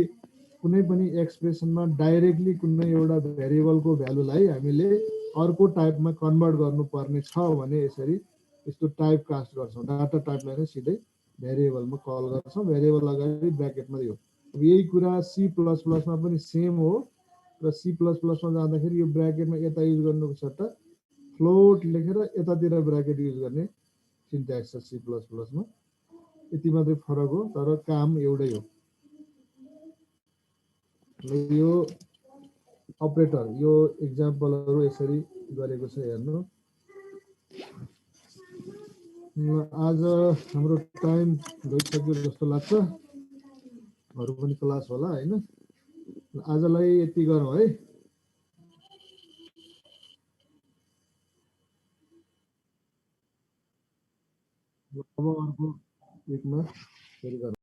कुनै पनि एक्सप्रेसनमा डाइरेक्टली कुनै एउटा भेरिएबलको भ्यालुलाई हामीले अर्को टाइपमा कन्भर्ट गर्नुपर्ने छ भने यसरी यस्तो टाइप कास्ट गर्छौं डाटा टाइपलाई नै सिधै भेरिएबलमा कल गर्छौँ, भेरिएबल अगाडि ब्र्याकेटमा यो। अब यही कुरा सी प्लस प्लसमा पनि सेम हो र सी प्लस प्लसमा जाँदाखेरि यो ब्र्याकेटमा यता युज गर्नुको सट्टा फ्लोट लेखेर यतातिर ब्र्याकेट युज गर्ने सिन्ट्याक्स छ सी प्लस प्लसमा। यति मात्रै फरक हो, तर काम एउटै हो। यो अपरेटर, यो इक्जाम्पलहरू यसरी गरेको छ हेर्नु। आज हाम्रो टाइम गइसक्यो जस्तो लाग्छ, अरू पनि क्लास होला होइन। आजलाई यति गरौँ है। अब अर्को विकमा फेरि गरौँ।